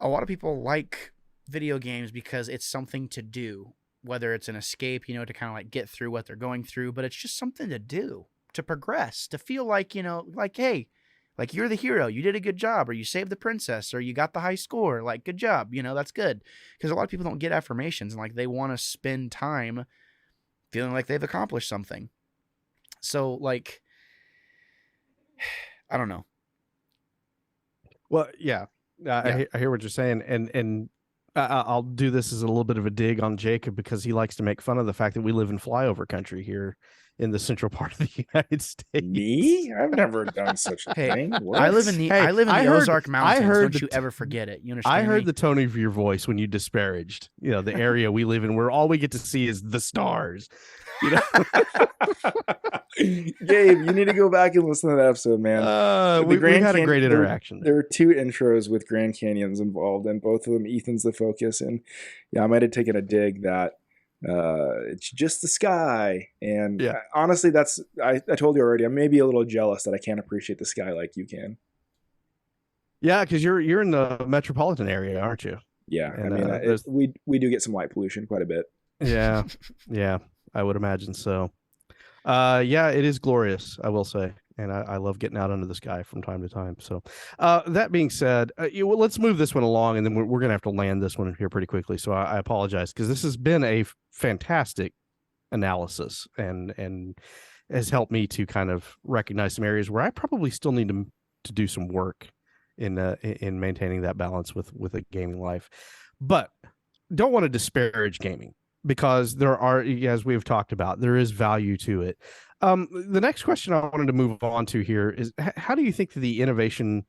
a lot of people like video games because it's something to do, whether it's an escape, to kind of like get through what they're going through, but it's just something to do, to progress, to feel like, like, hey, like you're the hero, you did a good job, or you saved the princess, or you got the high score, like good job, that's good. Because a lot of people don't get affirmations, and like they want to spend time feeling like they've accomplished something. So like, I don't know. Well, yeah, I hear what you're saying, and I'll do this as a little bit of a dig on Jacob, because he likes to make fun of the fact that we live in flyover country here in the central part of the United States. Me? I've never done such a thing. What? I live in the Ozark Mountains. Don't you ever forget it. You understand? I heard me? the tone of your voice when you disparaged, the area we live in, where all we get to see is the stars. Gabe, you need to go back and listen to that episode, man. We had a great interaction. There were 2 intros with Grand Canyons involved, and both of them, Ethan's the focus. And yeah, I might have taken a dig that it's just the sky. And yeah, honestly, I told you already, I'm maybe a little jealous that I can't appreciate the sky like you can. Yeah, because you're in the metropolitan area, aren't you? Yeah, and, I mean, we do get some light pollution quite a bit. Yeah, yeah, I would imagine so. Yeah, it is glorious, I will say, and I love getting out under the sky from time to time. So, that being said, let's move this one along, and then we're going to have to land this one here pretty quickly. So I apologize, because this has been a fantastic analysis, and has helped me to kind of recognize some areas where I probably still need to do some work in maintaining that balance with a gaming life. But don't want to disparage gaming, because there are, as we've talked about, there is value to it. The next question I wanted to move on to here is, how do you think the innovation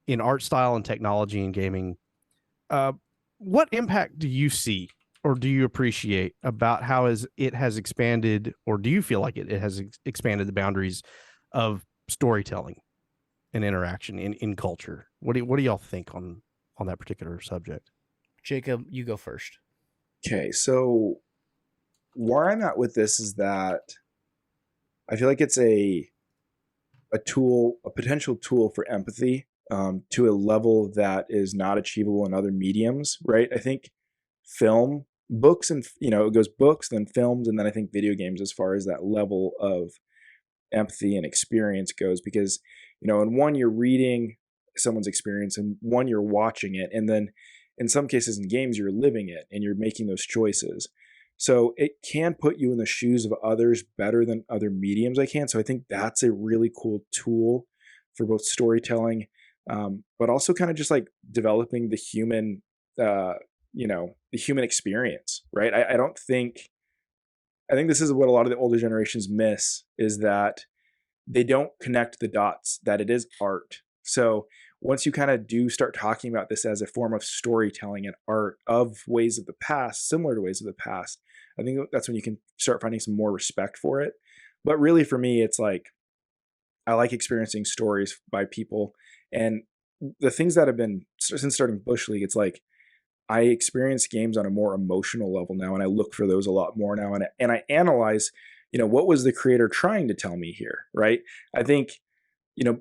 in art style and technology in gaming, what impact do you see, or do you appreciate about how it has expanded, or do you feel like it has expanded the boundaries of storytelling and interaction in culture? What do y'all think on that particular subject? Jacob, you go first. Okay, so where I'm at with this is that I feel like it's a tool, a potential tool for empathy, to a level that is not achievable in other mediums, right? I think film, books, and it goes books, then films, and then I think video games, as far as that level of empathy and experience goes, because in one you're reading someone's experience, and one you're watching it, and then in some cases in games you're living it and you're making those choices. So it can put you in the shoes of others better than other mediums I can. So I think that's a really cool tool for both storytelling, but also kind of just like developing the human, the human experience, right? I think this is what a lot of the older generations miss, is that they don't connect the dots, that it is art. So once you kind of do start talking about this as a form of storytelling and art of ways of the past, similar to ways of the past, I think that's when you can start finding some more respect for it. But really for me, it's like, I like experiencing stories by people, and the things that have been, since starting Bush League, it's like, I experience games on a more emotional level now, and I look for those a lot more now, and I analyze, what was the creator trying to tell me here, right? I think, to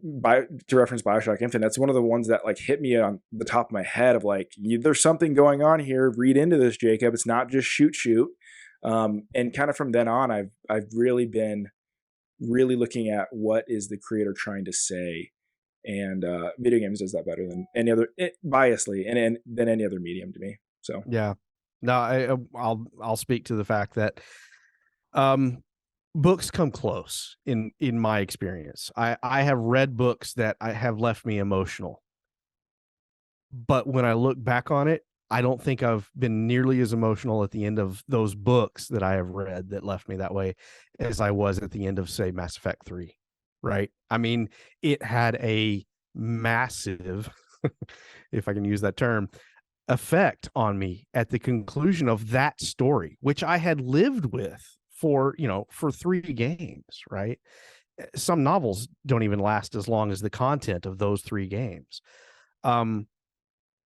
reference BioShock Infinite, that's one of the ones that like hit me on the top of my head of like, there's something going on here. Read into this, Jacob. It's not just shoot. And kind of from then on, I've really been looking at what is the creator trying to say, and video games does that better than any other, biasly, and than any other medium to me. So Yeah, no, I'll speak to the fact that books come close in my experience. I have read books that have left me emotional, but when I look back on it, I don't think I've been nearly as emotional at the end of those books that I have read that left me that way as I was at the end of, say, Mass Effect 3, right? I mean, it had a massive, if I can use that term, effect on me at the conclusion of that story, which I had lived with for 3 games, right? Some novels don't even last as long as the content of those 3 games.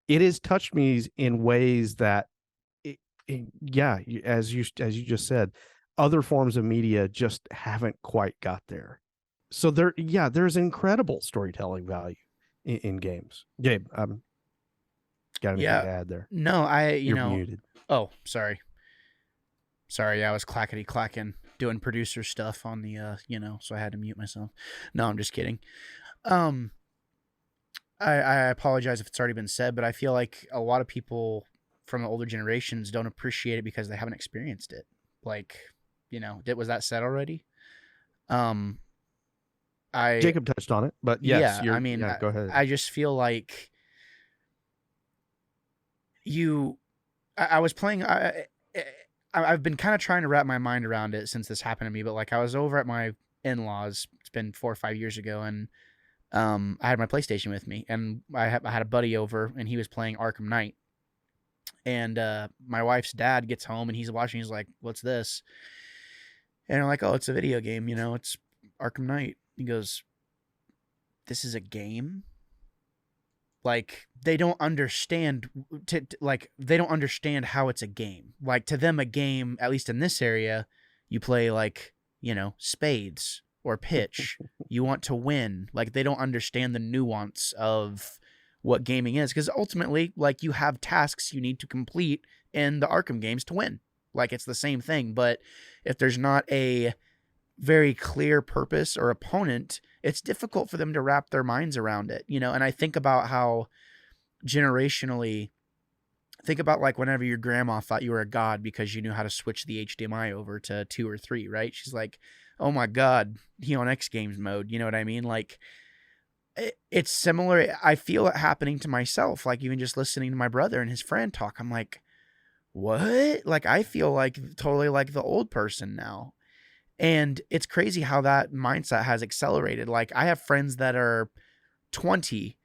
It has touched me in ways that, as you just said, other forms of media just haven't quite got there. So there's incredible storytelling value in games. Gabe, got anything to add there? No, You're muted. Oh, sorry. I was clacking doing producer stuff on the so I had to mute myself. No, I'm just kidding. I apologize if it's already been said, but I feel like a lot of people from the older generations don't appreciate it because they haven't experienced it. Like, was that said already? Jacob touched on it, but yes, go ahead. I just feel like I was playing. I've been kind of trying to wrap my mind around it since this happened to me, but like I was over at my in-laws. It's been 4 or 5 years ago, and I had my PlayStation with me, and I had a buddy over, and he was playing Arkham Knight. And my wife's dad gets home, and he's watching. He's like, "What's this?" And I'm like, "Oh, it's a video game. It's Arkham Knight." He goes, "This is a game?" Like they don't understand they don't understand how it's a game. Like to them, a game, at least in this area, you play like, spades or pitch. You want to win. Like they don't understand the nuance of what gaming is, because ultimately, like, you have tasks you need to complete in the Arkham games to win. Like it's the same thing, but if there's not a very clear purpose or opponent, it's difficult for them to wrap their minds around it, and I think about how generationally, think about like whenever your grandma thought you were a god because you knew how to switch the HDMI over to 2 or 3, right? She's like, "Oh my God, he on X Games mode." You know what I mean? Like it's similar. I feel it happening to myself. Like even just listening to my brother and his friend talk, I'm like, what? Like I feel like totally like the old person now. And it's crazy how that mindset has accelerated. Like I have friends that are 20,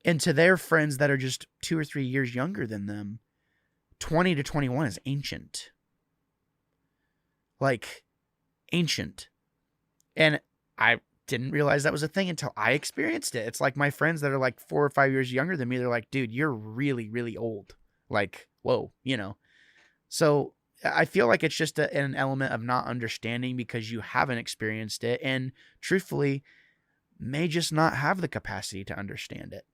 and to their friends that are just 2 or 3 years younger than them, 20 to 21 is ancient. Like ancient. And I didn't realize that was a thing until I experienced it. It's like my friends that are like 4 or 5 years younger than me. They're like, "Dude, you're really, really old." Like, whoa, So I feel like it's just an element of not understanding because you haven't experienced it, and truthfully may just not have the capacity to understand it.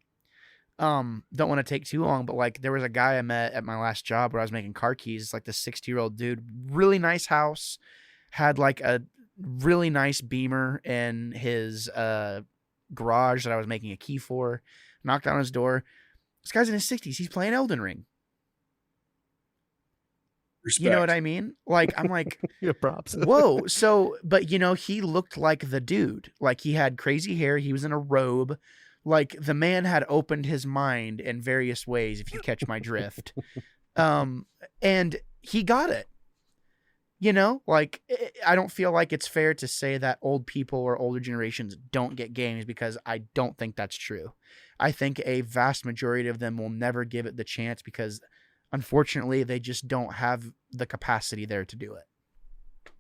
Don't want to take too long, but like there was a guy I met at my last job where I was making car keys. It's like this 60-year-old dude, really nice house, had like a really nice Beamer in his garage that I was making a key for. Knocked on his door. This guy's in his 60s. He's playing Elden Ring. Respect. You know what I mean? Like, I'm like, yeah, props. Whoa. So, but he looked like the dude. Like he had crazy hair. He was in a robe. Like the man had opened his mind in various ways, if you catch my drift. And he got it. Like I don't feel like it's fair to say that old people or older generations don't get games, because I don't think that's true. I think a vast majority of them will never give it the chance because unfortunately they just don't have the capacity there to do it.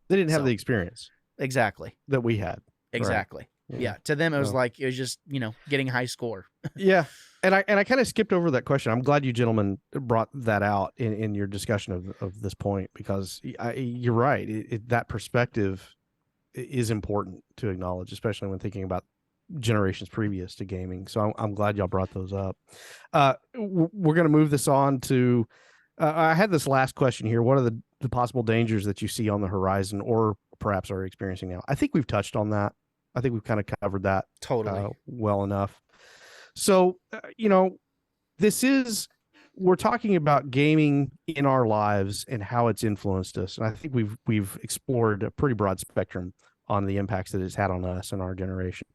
They didn't have the experience. Exactly. That we had. Exactly. Yeah. To them, it was like, it was just, getting a high score. Yeah. And I kind of skipped over that question. I'm glad you gentlemen brought that out in your discussion of this point, because you're right. That perspective is important to acknowledge, especially when thinking about generations previous to gaming. So I'm glad y'all brought those up. We're going to move this on to, I had this last question here. What are the possible dangers that you see on the horizon, or perhaps are experiencing now? I think we've touched on that. I think we've kind of covered that totally well enough. So, we're talking about gaming in our lives and how it's influenced us. And I think we've explored a pretty broad spectrum on the impacts that it's had on us and our generation.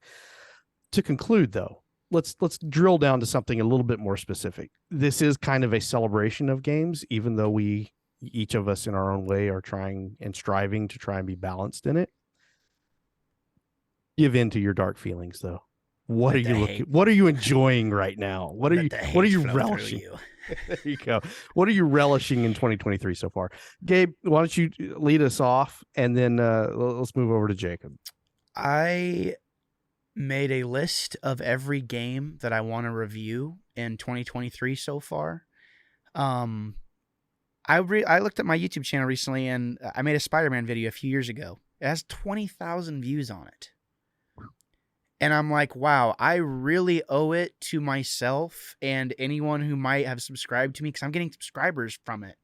To conclude, though, let's drill down to something a little bit more specific. This is kind of a celebration of games, even though we, each of us in our own way, are trying and striving to try and be balanced in it. Give in to your dark feelings, though. What are you enjoying right now? What are you relishing? There you go. What are you relishing in 2023 so far? Gabe, why don't you lead us off, and then let's move over to Jacob. I made a list of every game that I want to review in 2023 so far. I looked at my YouTube channel recently, and I made a Spider-Man video a few years ago. It has 20,000 views on it. And I'm like, wow, I really owe it to myself and anyone who might have subscribed to me, because I'm getting subscribers from it.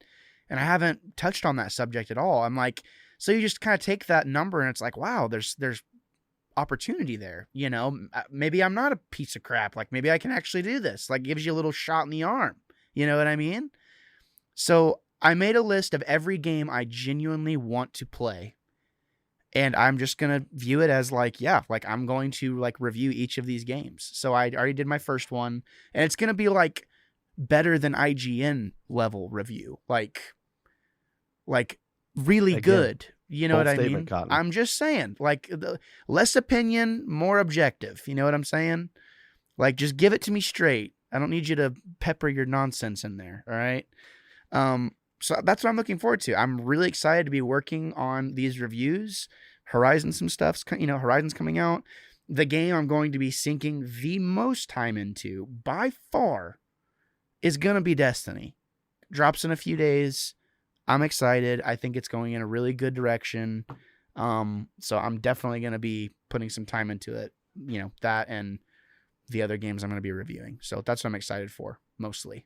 And I haven't touched on that subject at all. I'm like, so you just kind of take that number and it's like, wow, there's opportunity there. Maybe I'm not a piece of crap. Like, maybe I can actually do this. Like, gives you a little shot in the arm. You know what I mean? So I made a list of every game I genuinely want to play. And I'm just going to view it as I'm going to review each of these games. So I already did my first one, and it's going to be better than IGN level review. Really good. You know what I mean? Cotton. I'm just saying, less opinion, more objective. You know what I'm saying? Just give it to me straight. I don't need you to pepper your nonsense in there. All right. So that's what I'm looking forward to. I'm really excited to be working on these reviews. Horizon's coming out. The game I'm going to be sinking the most time into by far is going to be Destiny. Drops in a few days. I'm excited. I think it's going in a really good direction. So I'm definitely going to be putting some time into it. That and the other games I'm going to be reviewing. So that's what I'm excited for, mostly.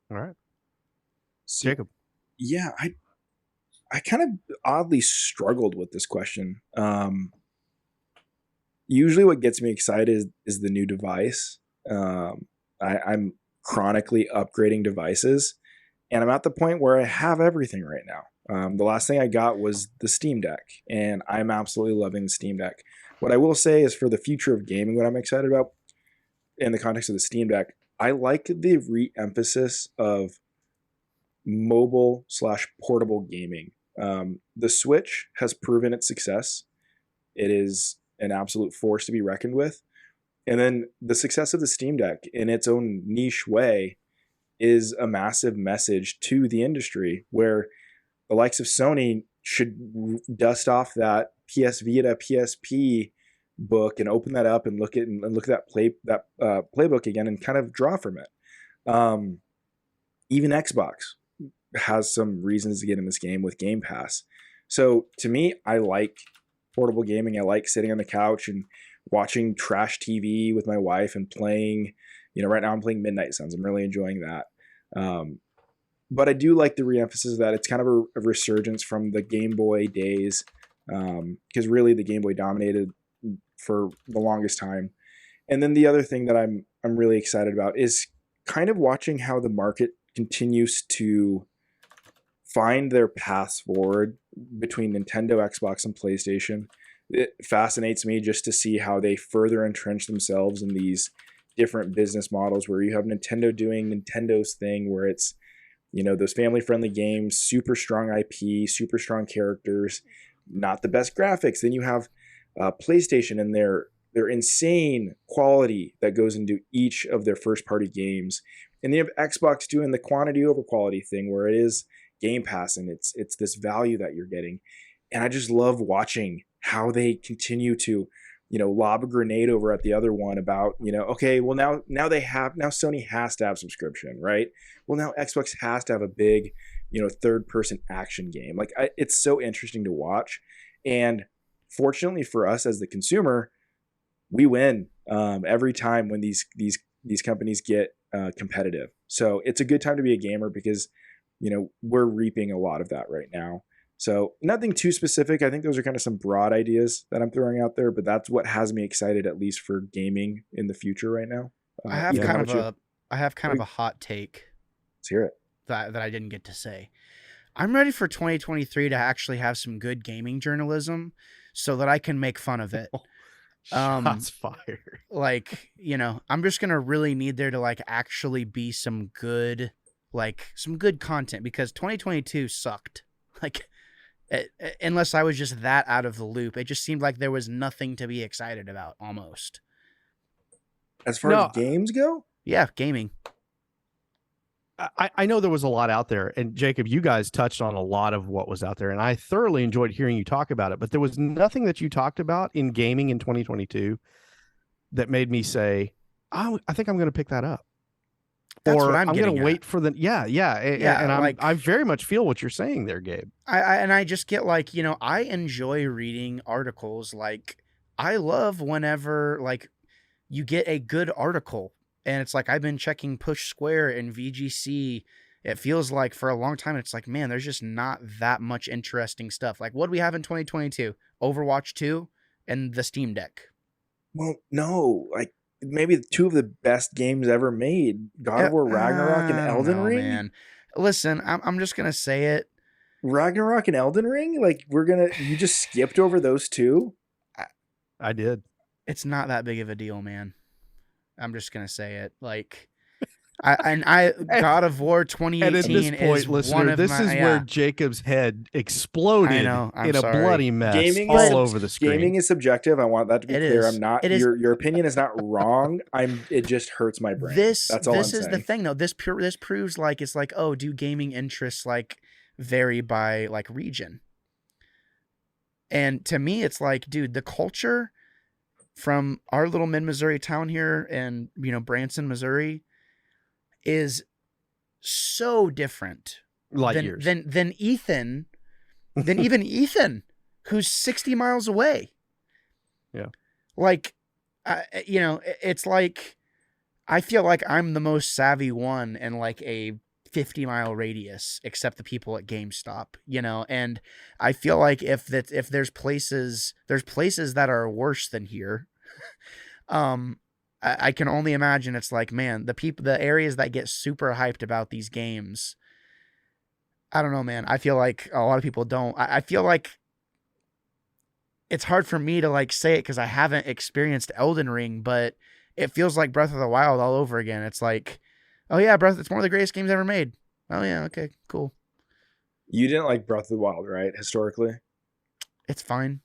All right. So, Jacob. Yeah, I kind of oddly struggled with this question. Usually what gets me excited is the new device. I'm chronically upgrading devices, and I'm at the point where I have everything right now. The last thing I got was the Steam Deck, and I'm absolutely loving the Steam Deck. What I will say is, for the future of gaming, what I'm excited about in the context of the Steam Deck, I like the re-emphasis of mobile/portable gaming. The Switch has proven its success. It is an absolute force to be reckoned with. And then the success of the Steam Deck in its own niche way is a massive message to the industry, where the likes of Sony should dust off that PS Vita, PSP book and open that up and look at that playbook again and kind of draw from it. Even Xbox has some reasons to get in this game with Game Pass. So to me, I like portable gaming. I like sitting on the couch and watching trash TV with my wife and playing. Right now I'm playing Midnight Suns. I'm really enjoying that. But I do like the re-emphasis of that. It's kind of a resurgence from the Game Boy days, because really the Game Boy dominated for the longest time. And then the other thing that I'm really excited about is kind of watching how the market continues to find their paths forward between Nintendo, Xbox, and PlayStation. It fascinates me just to see how they further entrench themselves in these different business models, where you have Nintendo doing Nintendo's thing, where it's, those family-friendly games, super strong IP, super strong characters, not the best graphics. Then you have PlayStation and their insane quality that goes into each of their first-party games. And then you have Xbox doing the quantity over quality thing, where it is Game Pass and it's this value that you're getting. And I just love watching how they continue to, lob a grenade over at the other one about, okay, well now Sony has to have subscription, right? Well, now Xbox has to have a big, third person action game. Like it's so interesting to watch. And fortunately for us as the consumer, we win every time when these companies get competitive. So it's a good time to be a gamer because, we're reaping a lot of that right now. So nothing too specific. I think those are kind of some broad ideas that I'm throwing out there, but that's what has me excited, at least for gaming in the future right now. I have kind of a hot take. Let's hear it. That I didn't get to say. I'm ready for 2023 to actually have some good gaming journalism so that I can make fun of it. Shots fired. Like, I'm just going to really need there to like actually be some good content because 2022 sucked. Like, unless I was just that out of the loop, it just seemed like there was nothing to be excited about almost. As far as games go? Yeah, gaming. I know there was a lot out there, and Jacob, you guys touched on a lot of what was out there, and I thoroughly enjoyed hearing you talk about it, but there was nothing that you talked about in gaming in 2022 that made me say, I think I'm going to pick that up. That's what I'm going to wait for the and I very much feel what you're saying there, Gabe. I just get like, I enjoy reading articles. Like I love whenever like you get a good article and it's like I've been checking Push Square and VGC. It feels like for a long time it's like, man, there's just not that much interesting stuff. Like what do we have in 2022? Overwatch 2 and the Steam Deck. Well, no, like maybe two of the best games ever made, God of War Ragnarok and Elden Ring. Man. Listen, I'm just going to say it. Ragnarok and Elden Ring? Like you just skipped over those two? I did. It's not that big of a deal, man. I'm just going to say it. Like, God of War 2018 and at this point, is listener, one of this my, is where Jacob's head exploded in a bloody mess all over the screen. Gaming is subjective. I want that to be clear. I'm not. Your opinion is not wrong. It just hurts my brain. That's all I'm saying. This is the thing, though. This proves like it's like, oh, do gaming interests like vary by like region? And to me, it's like, dude, the culture from our little mid-Missouri town here and Branson, Missouri, is so different than Ethan, than even Ethan, who's 60 miles away. Yeah. Like, it's like, I feel like I'm the most savvy one in like a 50-mile radius, except the people at GameStop, and I feel like if there's places that are worse than here, I can only imagine it's like, man, the areas that get super hyped about these games, I don't know, man. I feel like a lot of people don't. I feel like it's hard for me to like say it because I haven't experienced Elden Ring, but it feels like Breath of the Wild all over again. It's like, oh yeah, it's one of the greatest games ever made. Oh yeah, okay, cool. You didn't like Breath of the Wild, right? Historically, it's fine.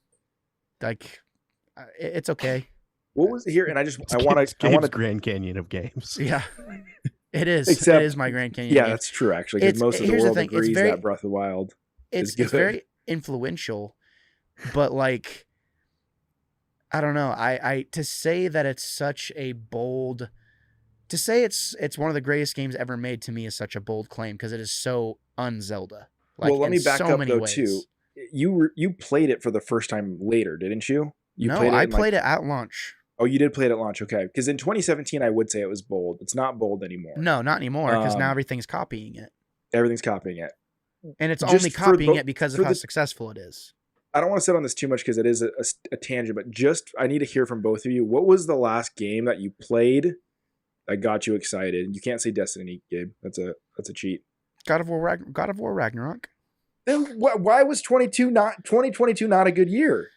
Like, it's okay. What was here? And I want to Grand Canyon of games. Yeah, it is. It is my Grand Canyon. Yeah, that's true. Actually, because most of the world agrees that Breath of the Wild is good. It's very influential, but like, I don't know. I to say that it's such a bold, to say it's one of the greatest games ever made to me is such a bold claim because it is so un-Zelda. Like, well, let me back up though too. You played it for the first time later, didn't you? I played it at launch. Oh, you did play it at launch. Okay. Because in 2017, I would say it was bold. It's not bold anymore. No, not anymore. Because now everything's copying it. Everything's copying it. And it's only copying it because of how successful it is. I don't want to sit on this too much because it is a tangent, but I need to hear from both of you. What was the last game that you played that got you excited? You can't say Destiny, Gabe. That's a cheat. God of War Ragnarok. Then why was 2022 not a good year?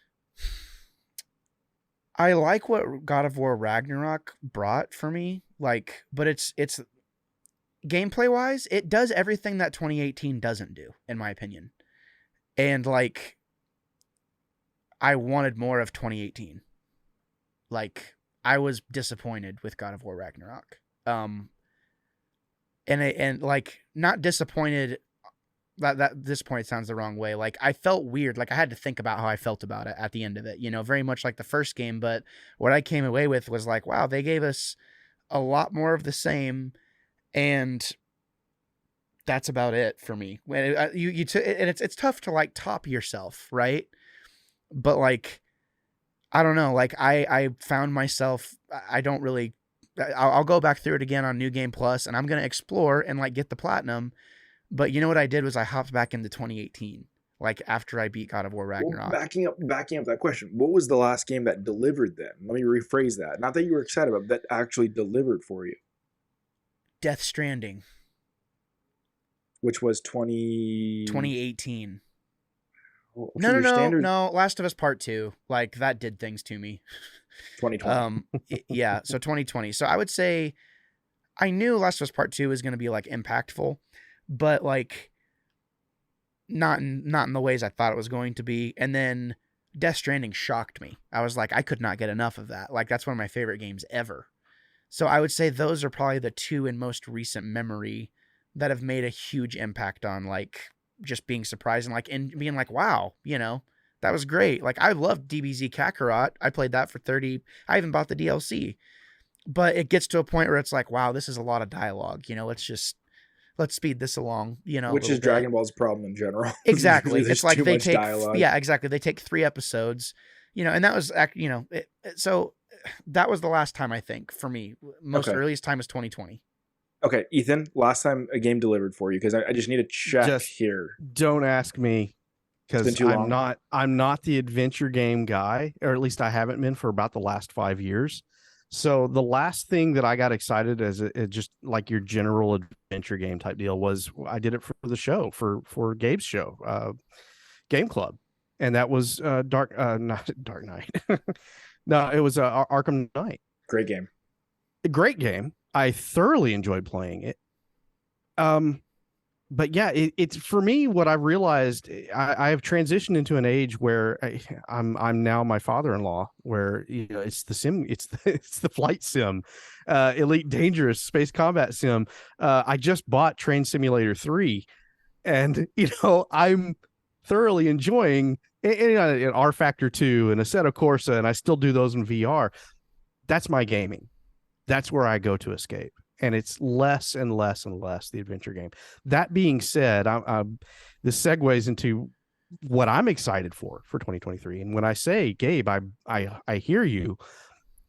I like what God of War Ragnarok brought for me, like, but it's gameplay wise, it does everything that 2018 doesn't do, in my opinion. And like, I wanted more of 2018. Like, I was disappointed with God of War Ragnarok. And like, not disappointed that this point sounds the wrong way. Like, I felt weird. Like, I had to think about how I felt about it at the end of it, very much like the first game. But what I came away with was like, wow, they gave us a lot more of the same. And that's about it for me. When and it's tough to like top yourself, right? But like, I don't know. Like, I found myself, I don't really, I'll go back through it again on New Game Plus, and I'm going to explore and like get the platinum. But you know what I did was I hopped back into 2018, like after I beat God of War Ragnarok. Well, backing up that question, what was the last game that delivered then? Let me rephrase that. Not that you were excited about, but that actually delivered for you. Death Stranding. Which was 2018. Well, no. Last of Us Part 2. Like, that did things to me. 2020. Yeah, so 2020. So I would say I knew Last of Us Part 2 was going to be like impactful, but like not in the ways I thought it was going to be. And then Death Stranding shocked me. I was like, I could not get enough of that. Like, that's one of my favorite games ever. So I would say those are probably the two in most recent memory that have made a huge impact on like just being surprised and like and being like, wow, that was great. Like, I loved DBZ Kakarot. I played that for 30. I even bought the DLC. But it gets to a point where it's like, wow, this is a lot of dialogue. Let's speed this along, which is Dragon Ball's problem in general. Exactly. It's like they take dialogue. Yeah, exactly. They take 3 episodes, and that was so that was the last time, I think, for me. Earliest time was 2020. Okay, Ethan, last time a game delivered for you, because I just need to check here. Don't ask me, because I'm not the adventure game guy, or at least I haven't been for about the last 5 years. So the last thing that I got excited as just like your general adventure game type deal was I did it for the show, for Gabe's show, Game Club, and that was not Dark Knight. No, it was Arkham Knight. Great game. Great game. I thoroughly enjoyed playing it. But yeah, it's for me, what I've realized, I have transitioned into an age where I'm now my father-in-law, where it's the sim, it's the flight sim, Elite Dangerous Space Combat Sim. I just bought Train Simulator 3, and I'm thoroughly enjoying an R Factor 2 and Assetto Corsa, and I still do those in VR. That's my gaming. That's where I go to escape. And it's less and less and less the adventure game. That being said, this segues into what I'm excited for 2023. And when I say, Gabe, I hear you.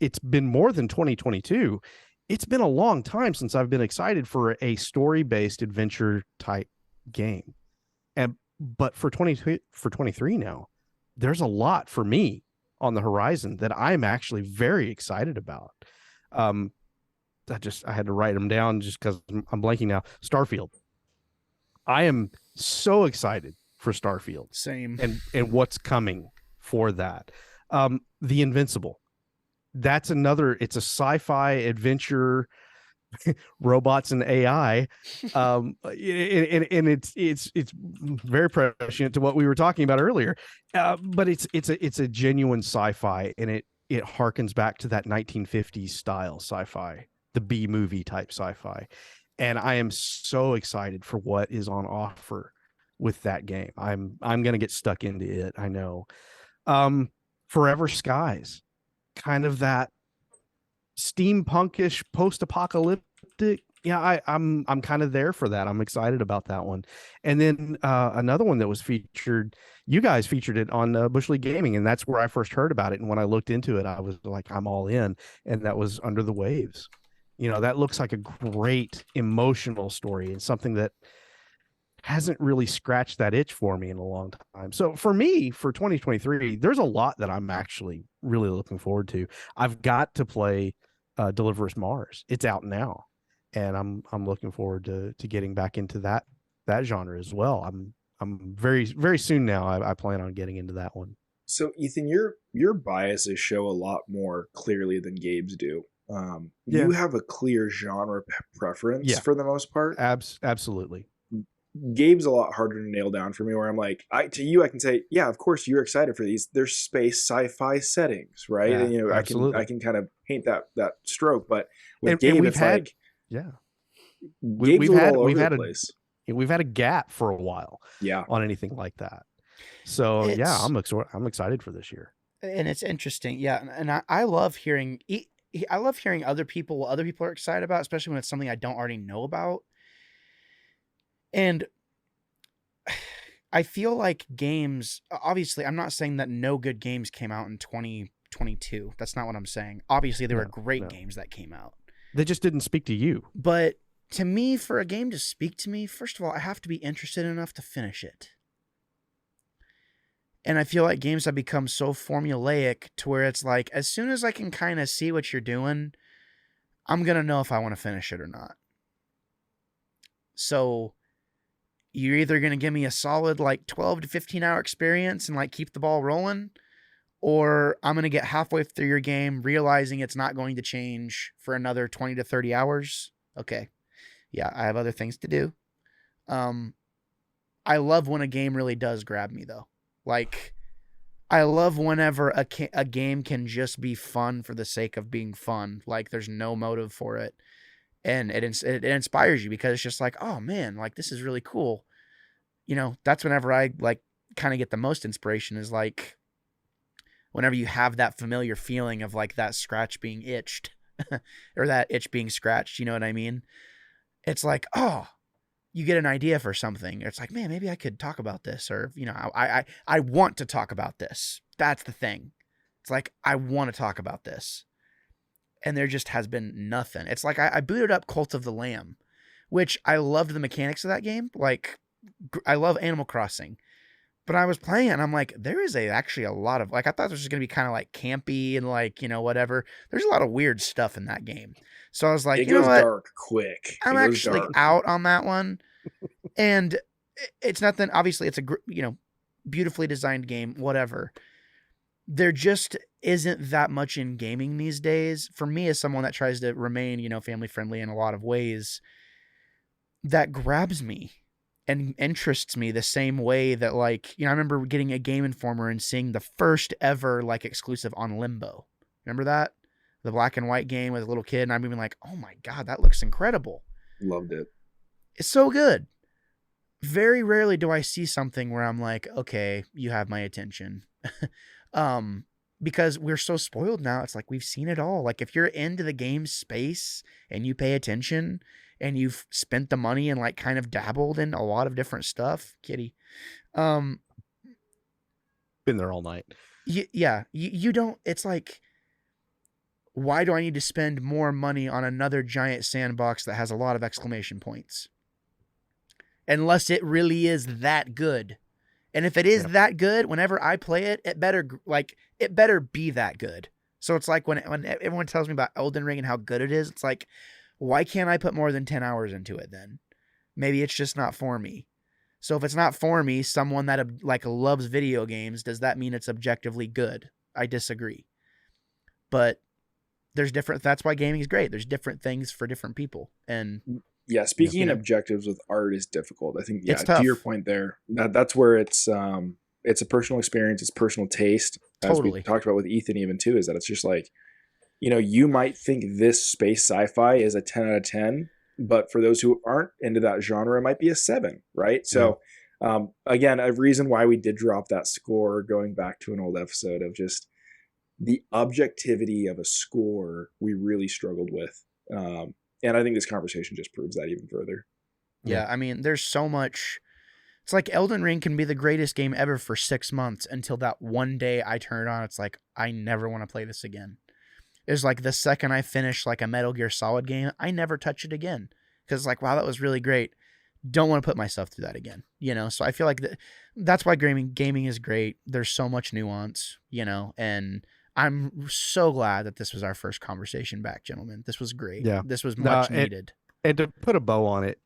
It's been more than 2022. It's been a long time since I've been excited for story-based adventure type game. But for 23 now, there's a lot for me on the horizon that I'm actually very excited about. I had to write them down just because I'm blanking now. Starfield. I am so excited for Starfield. Same. And what's coming for that. The Invincible. That's it's a sci-fi adventure, robots and AI. And it's very prescient to what we were talking about earlier. But it's a genuine sci-fi, and it harkens back to that 1950s style sci-fi, the B movie type sci-fi. And I am so excited for what is on offer with that game. I'm going to get stuck into it. I know. Forever Skies, kind of that steampunkish post-apocalyptic. Yeah, I'm kind of there for that. I'm excited about that one. And then another one that was featured, you guys featured it on Bush League Gaming, and that's where I first heard about it. And when I looked into it, I was like, I'm all in. And that was Under the Waves. That looks like a great emotional story, and something that hasn't really scratched that itch for me in a long time. So for me, for 2023, there's a lot that I'm actually really looking forward to. I've got to play Deliver Us Mars. It's out now, and I'm looking forward to getting back into that genre as well. I'm very, very soon now. I plan on getting into that one. So Ethan, your biases show a lot more clearly than Gabe's do. You have a clear genre preference for the most part. Absolutely. Gabe's a lot harder to nail down for me, where I'm like, I can say, yeah, of course you're excited for these. They're space sci-fi settings, right? Yeah, and, absolutely. I can kind of paint that stroke, but with Gabe, it's like, yeah, Gabe's all over the place. We've had a gap for a while on anything like that. So I'm excited for this year. And it's interesting. Yeah. And I love hearing, other people, what other people are excited about, especially when it's something I don't already know about. And I feel like games, obviously, I'm not saying that no good games came out in 2022. That's not what I'm saying. Obviously, there were great games that came out. They just didn't speak to you. But to me, for a game to speak to me, first of all, I have to be interested enough to finish it. And I feel like games have become so formulaic to where it's like, as soon as I can kind of see what you're doing, I'm going to know if I want to finish it or not. So you're either going to give me a solid like 12 to 15 hour experience and like keep the ball rolling, or I'm going to get halfway through your game realizing it's not going to change for another 20 to 30 hours. Okay. Yeah, I have other things to do. I love when a game really does grab me though. Like, I love whenever a game can just be fun for the sake of being fun. Like, there's no motive for it. And it inspires you because it's just like, oh man, like this is really cool. You know, that's whenever I like kind of get the most inspiration, is like whenever you have that familiar feeling of like that scratch being itched or that itch being scratched. You know what I mean? It's like, oh, you get an idea for something. It's like, man, maybe I could talk about this, or, you know, I want to talk about this. That's the thing. It's like, I want to talk about this. And there just has been nothing. It's like, I booted up Cult of the Lamb, which I loved the mechanics of that game. Like, I love Animal Crossing, but I was playing it and I'm like, there is actually a lot of, like, I thought this was going to be kind of like campy and like, you know, whatever. There's a lot of weird stuff in that game. So I was like, it goes dark quick. I'm actually out on that one. And it's nothing, obviously it's a, you know, beautifully designed game, whatever. There just isn't that much in gaming these days. For me, as someone that tries to remain, you know, family friendly in a lot of ways, that grabs me and interests me the same way that, like, you know, I remember getting a Game Informer and seeing the first ever like exclusive on Limbo. Remember that? The black and white game with a little kid, and I'm even like, oh my God, that looks incredible. Loved it. It's so good. Very rarely do I see something where I'm like, okay, you have my attention. Because we're so spoiled now. It's like, we've seen it all. Like, if you're into the game space and you pay attention and you've spent the money and like kind of dabbled in a lot of different stuff, kitty, been there all night. You don't, it's like, why do I need to spend more money on another giant sandbox that has a lot of exclamation points? Unless it really is that good. And if it is that good, whenever I play it, it better be that good. So it's like when everyone tells me about Elden Ring and how good it is, it's like, why can't I put more than 10 hours into it then? Maybe it's just not for me. So if it's not for me, someone that like loves video games, does that mean it's objectively good? I disagree. But that's why gaming is great. There's different things for different people. And yeah, speaking in objectives with art is difficult. I think, yeah, to your point there, that's where it's a personal experience, it's personal taste. Totally. As we talked about with Ethan even too, is that it's just like, you know, you might think this space sci-fi is a 10 out of 10, but for those who aren't into that genre, it might be a 7, right? So again, a reason why we did drop that score, going back to an old episode, of just the objectivity of a score we really struggled with. And I think this conversation just proves that even further. Yeah, I mean, there's so much. It's like Elden Ring can be the greatest game ever for 6 months until that one day I turn it on. It's like, I never want to play this again. It's like the second I finish like a Metal Gear Solid game, I never touch it again. Because it's like, wow, that was really great. Don't want to put myself through that again. You know, so I feel like that's why gaming is great. There's so much nuance, you know, and I'm so glad that this was our first conversation back, gentlemen. This was great. Yeah. This was much needed. And to put a bow on it,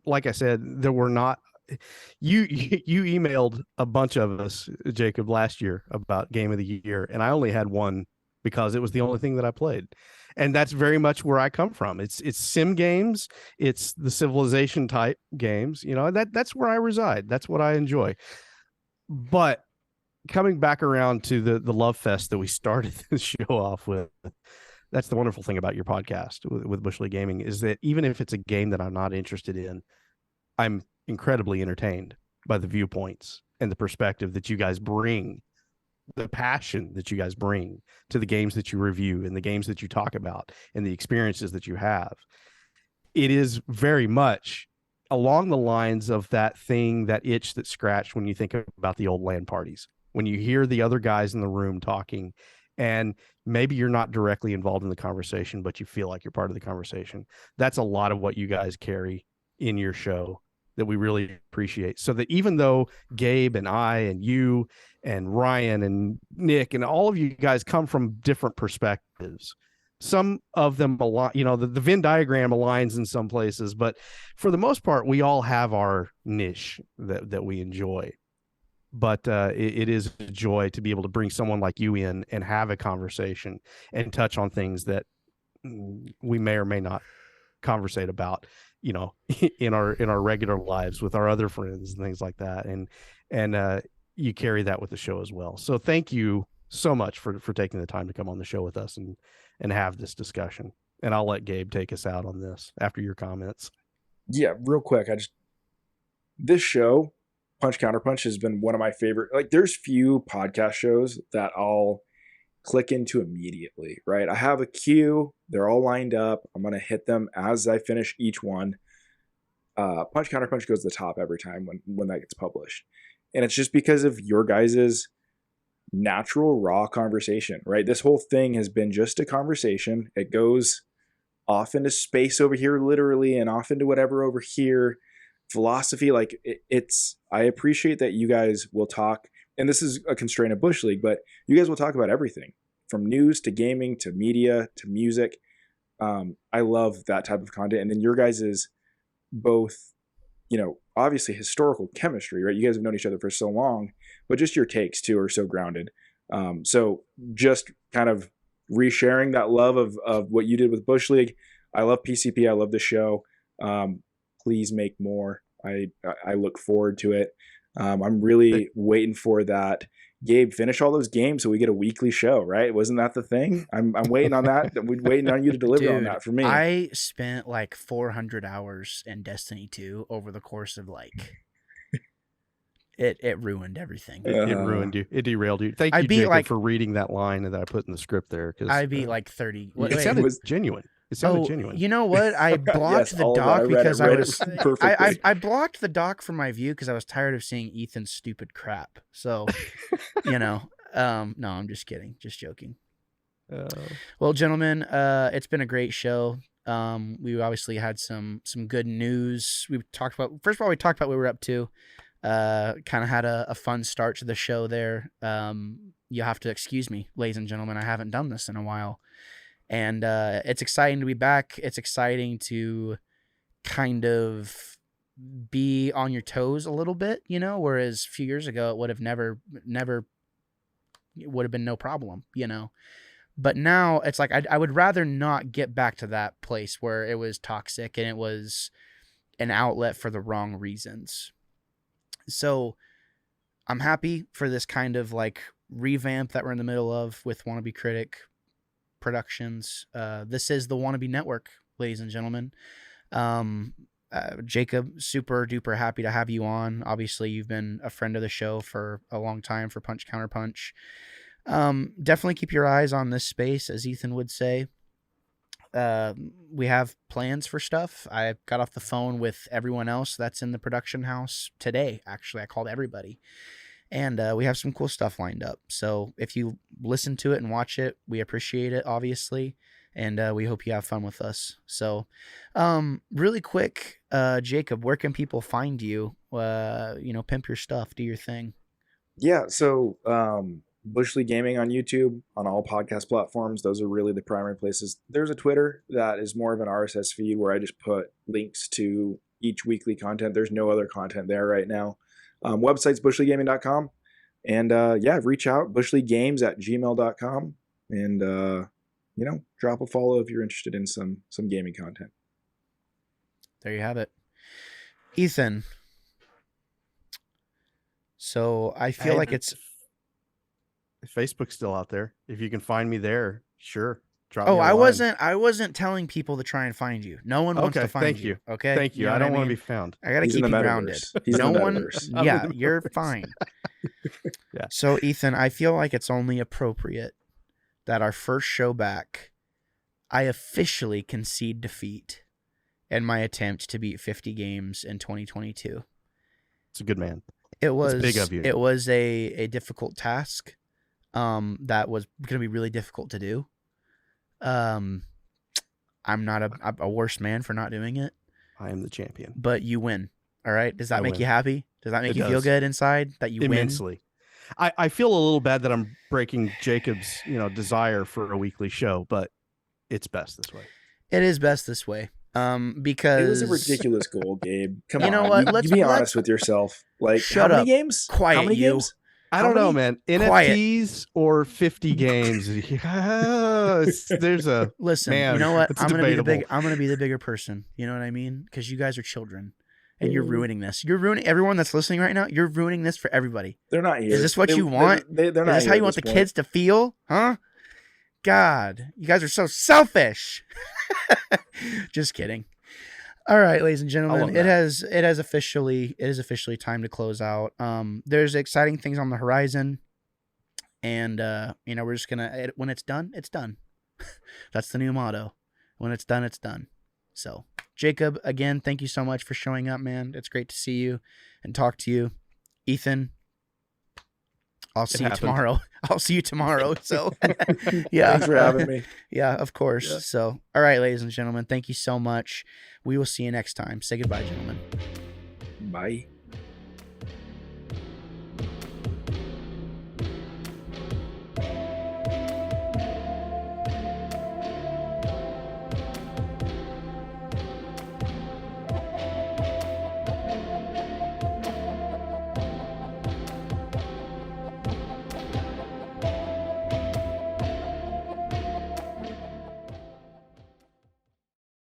like I said, there were not, you emailed a bunch of us, Jacob, last year about Game of the Year, and I only had one because it was the only thing that I played. And that's very much where I come from. It's sim games, it's the Civilization type games, you know, that's where I reside. That's what I enjoy. But coming back around to the love fest that we started the show off with, that's the wonderful thing about your podcast with Busch League Gaming, is that even if it's a game that I'm not interested in, I'm incredibly entertained by the viewpoints and the perspective that you guys bring, the passion that you guys bring to the games that you review and the games that you talk about and the experiences that you have. It is very much along the lines of that thing, that itch that scratched when you think about the old LAN parties, when you hear the other guys in the room talking, and maybe you're not directly involved in the conversation, but you feel like you're part of the conversation. That's a lot of what you guys carry in your show that we really appreciate. So that even though Gabe and I and you and Ryan and Nick and all of you guys come from different perspectives, some of them align, the Venn diagram aligns in some places, but for the most part, we all have our niche that we enjoy. But it is a joy to be able to bring someone like you in and have a conversation and touch on things that we may or may not conversate about, in our regular lives with our other friends and things like that. And you carry that with the show as well. So thank you so much for taking the time to come on the show with us and have this discussion. And I'll let Gabe take us out on this after your comments. Yeah, real quick. This show, Punch Counterpunch, has been one of my favorite. Like, there's few podcast shows that I'll click into immediately, right? I have a queue. They're all lined up. I'm going to hit them as I finish each one. Punch Counterpunch goes to the top every time when that gets published. And it's just because of your guys's natural, raw conversation, right? This whole thing has been just a conversation. It goes off into space over here, literally, and off into whatever over here. Philosophy, like I appreciate that you guys will talk, and this is a constraint of Busch League, but you guys will talk about everything from news to gaming to media to music. I love that type of content. And then your guys is both, obviously historical chemistry, right? You guys have known each other for so long, but just your takes too are so grounded. So just kind of resharing that love of what you did with Busch League. I love PCP. I love the show. Please make more. I look forward to it. I'm really waiting for that. Gabe, finish all those games so we get a weekly show, right? Wasn't that the thing? I'm waiting on that. We're waiting on you to deliver on that for me. I spent like 400 hours in Destiny 2 over the course of it ruined everything. It ruined you. It derailed you. Thank you, Jacob, for reading that line that I put in the script there. I beat like 30. It sounded genuine. It sounded genuine. You know what? I blocked the doc because I blocked the doc from my view because I was tired of seeing Ethan's stupid crap. So, no, I'm just kidding. Just joking. Well, gentlemen, it's been a great show. We obviously had some good news. We talked about what we were up to. Kind of had a fun start to the show there. You have to excuse me, ladies and gentlemen. I haven't done this in a while. And it's exciting to be back. It's exciting to kind of be on your toes a little bit, whereas a few years ago it would have never would have been no problem, But now it's like I would rather not get back to that place where it was toxic and it was an outlet for the wrong reasons. So I'm happy for this kind of like revamp that we're in the middle of with Wannabe Critic Productions. This is the Wannabe Network, ladies and gentlemen. Jacob, super duper happy to have you on. Obviously, you've been a friend of the show for a long time for Punch Counterpunch. Definitely keep your eyes on this space, as Ethan would say. We have plans for stuff. I got off the phone with everyone else that's in the production house today. Actually, I called everybody. And we have some cool stuff lined up. So if you listen to it and watch it, we appreciate it, obviously. And we hope you have fun with us. So really quick, Jacob, where can people find you? Pimp your stuff, do your thing. Yeah, so Busch League Gaming on YouTube, on all podcast platforms. Those are really the primary places. There's a Twitter that is more of an RSS feed where I just put links to each weekly content. There's no other content there right now. Website's bushleaguegaming.com. And reach out, bushleaguegames@gmail.com. And, drop a follow if you're interested in some gaming content. There you have it. Ethan. So I feel it's... Facebook's still out there. If you can find me there, sure. drop me a I line. wasn't telling people to try and find you. No one wants to find thank you. Okay. Thank you. know I what don't want mean? to be found. I gotta He's keep in you the grounded. metaverse. He's no in the one. metaverse. I'm Yeah, in the you're metaverse. fine. Yeah. So Ethan, I feel like it's only appropriate that our first show back, I officially concede defeat in my attempt to beat 50 games in 2022. It's a good man. It was big of you. It was a difficult task. That was going to be really difficult to do. I'm not a worse man for not doing it. I am the champion. But you win. All right. Does that I make win. you happy? Does that make It you feel does. good inside that you Immensely. I feel a little bad that I'm breaking Jacob's, desire for a weekly show, but it's best this way. win? It is best this way. Because it was a ridiculous goal, Gabe. Come on. You know what? You be honest with yourself. Like, Shut how up. many games? Quiet, how many you. games? I don't know, man. Quiet. NFTs or 50 games. There's a Listen. man, You know what? it's I'm gonna debatable. I'm gonna be the bigger person. You know what I mean? Because you guys are children, and you're ruining this. You're ruining everyone that's listening right now. You're ruining this for everybody. They're not here. Is this what you want? They're not Is this here how you at want the this kids to feel? Huh? God, you guys are so selfish. Just kidding. All right, ladies and gentlemen, it is officially time to close out. There's exciting things on the horizon, and we're just gonna when it's done, it's done. That's the new motto. When it's done, it's done. So, Jacob, again, thank you so much for showing up, man. It's great to see you and talk to you. Ethan, I'll see you tomorrow. I'll see you tomorrow. So, yeah. Thanks for having me. Yeah, of course. Yeah. So, all right, ladies and gentlemen, thank you so much. We will see you next time. Say goodbye, gentlemen. Bye.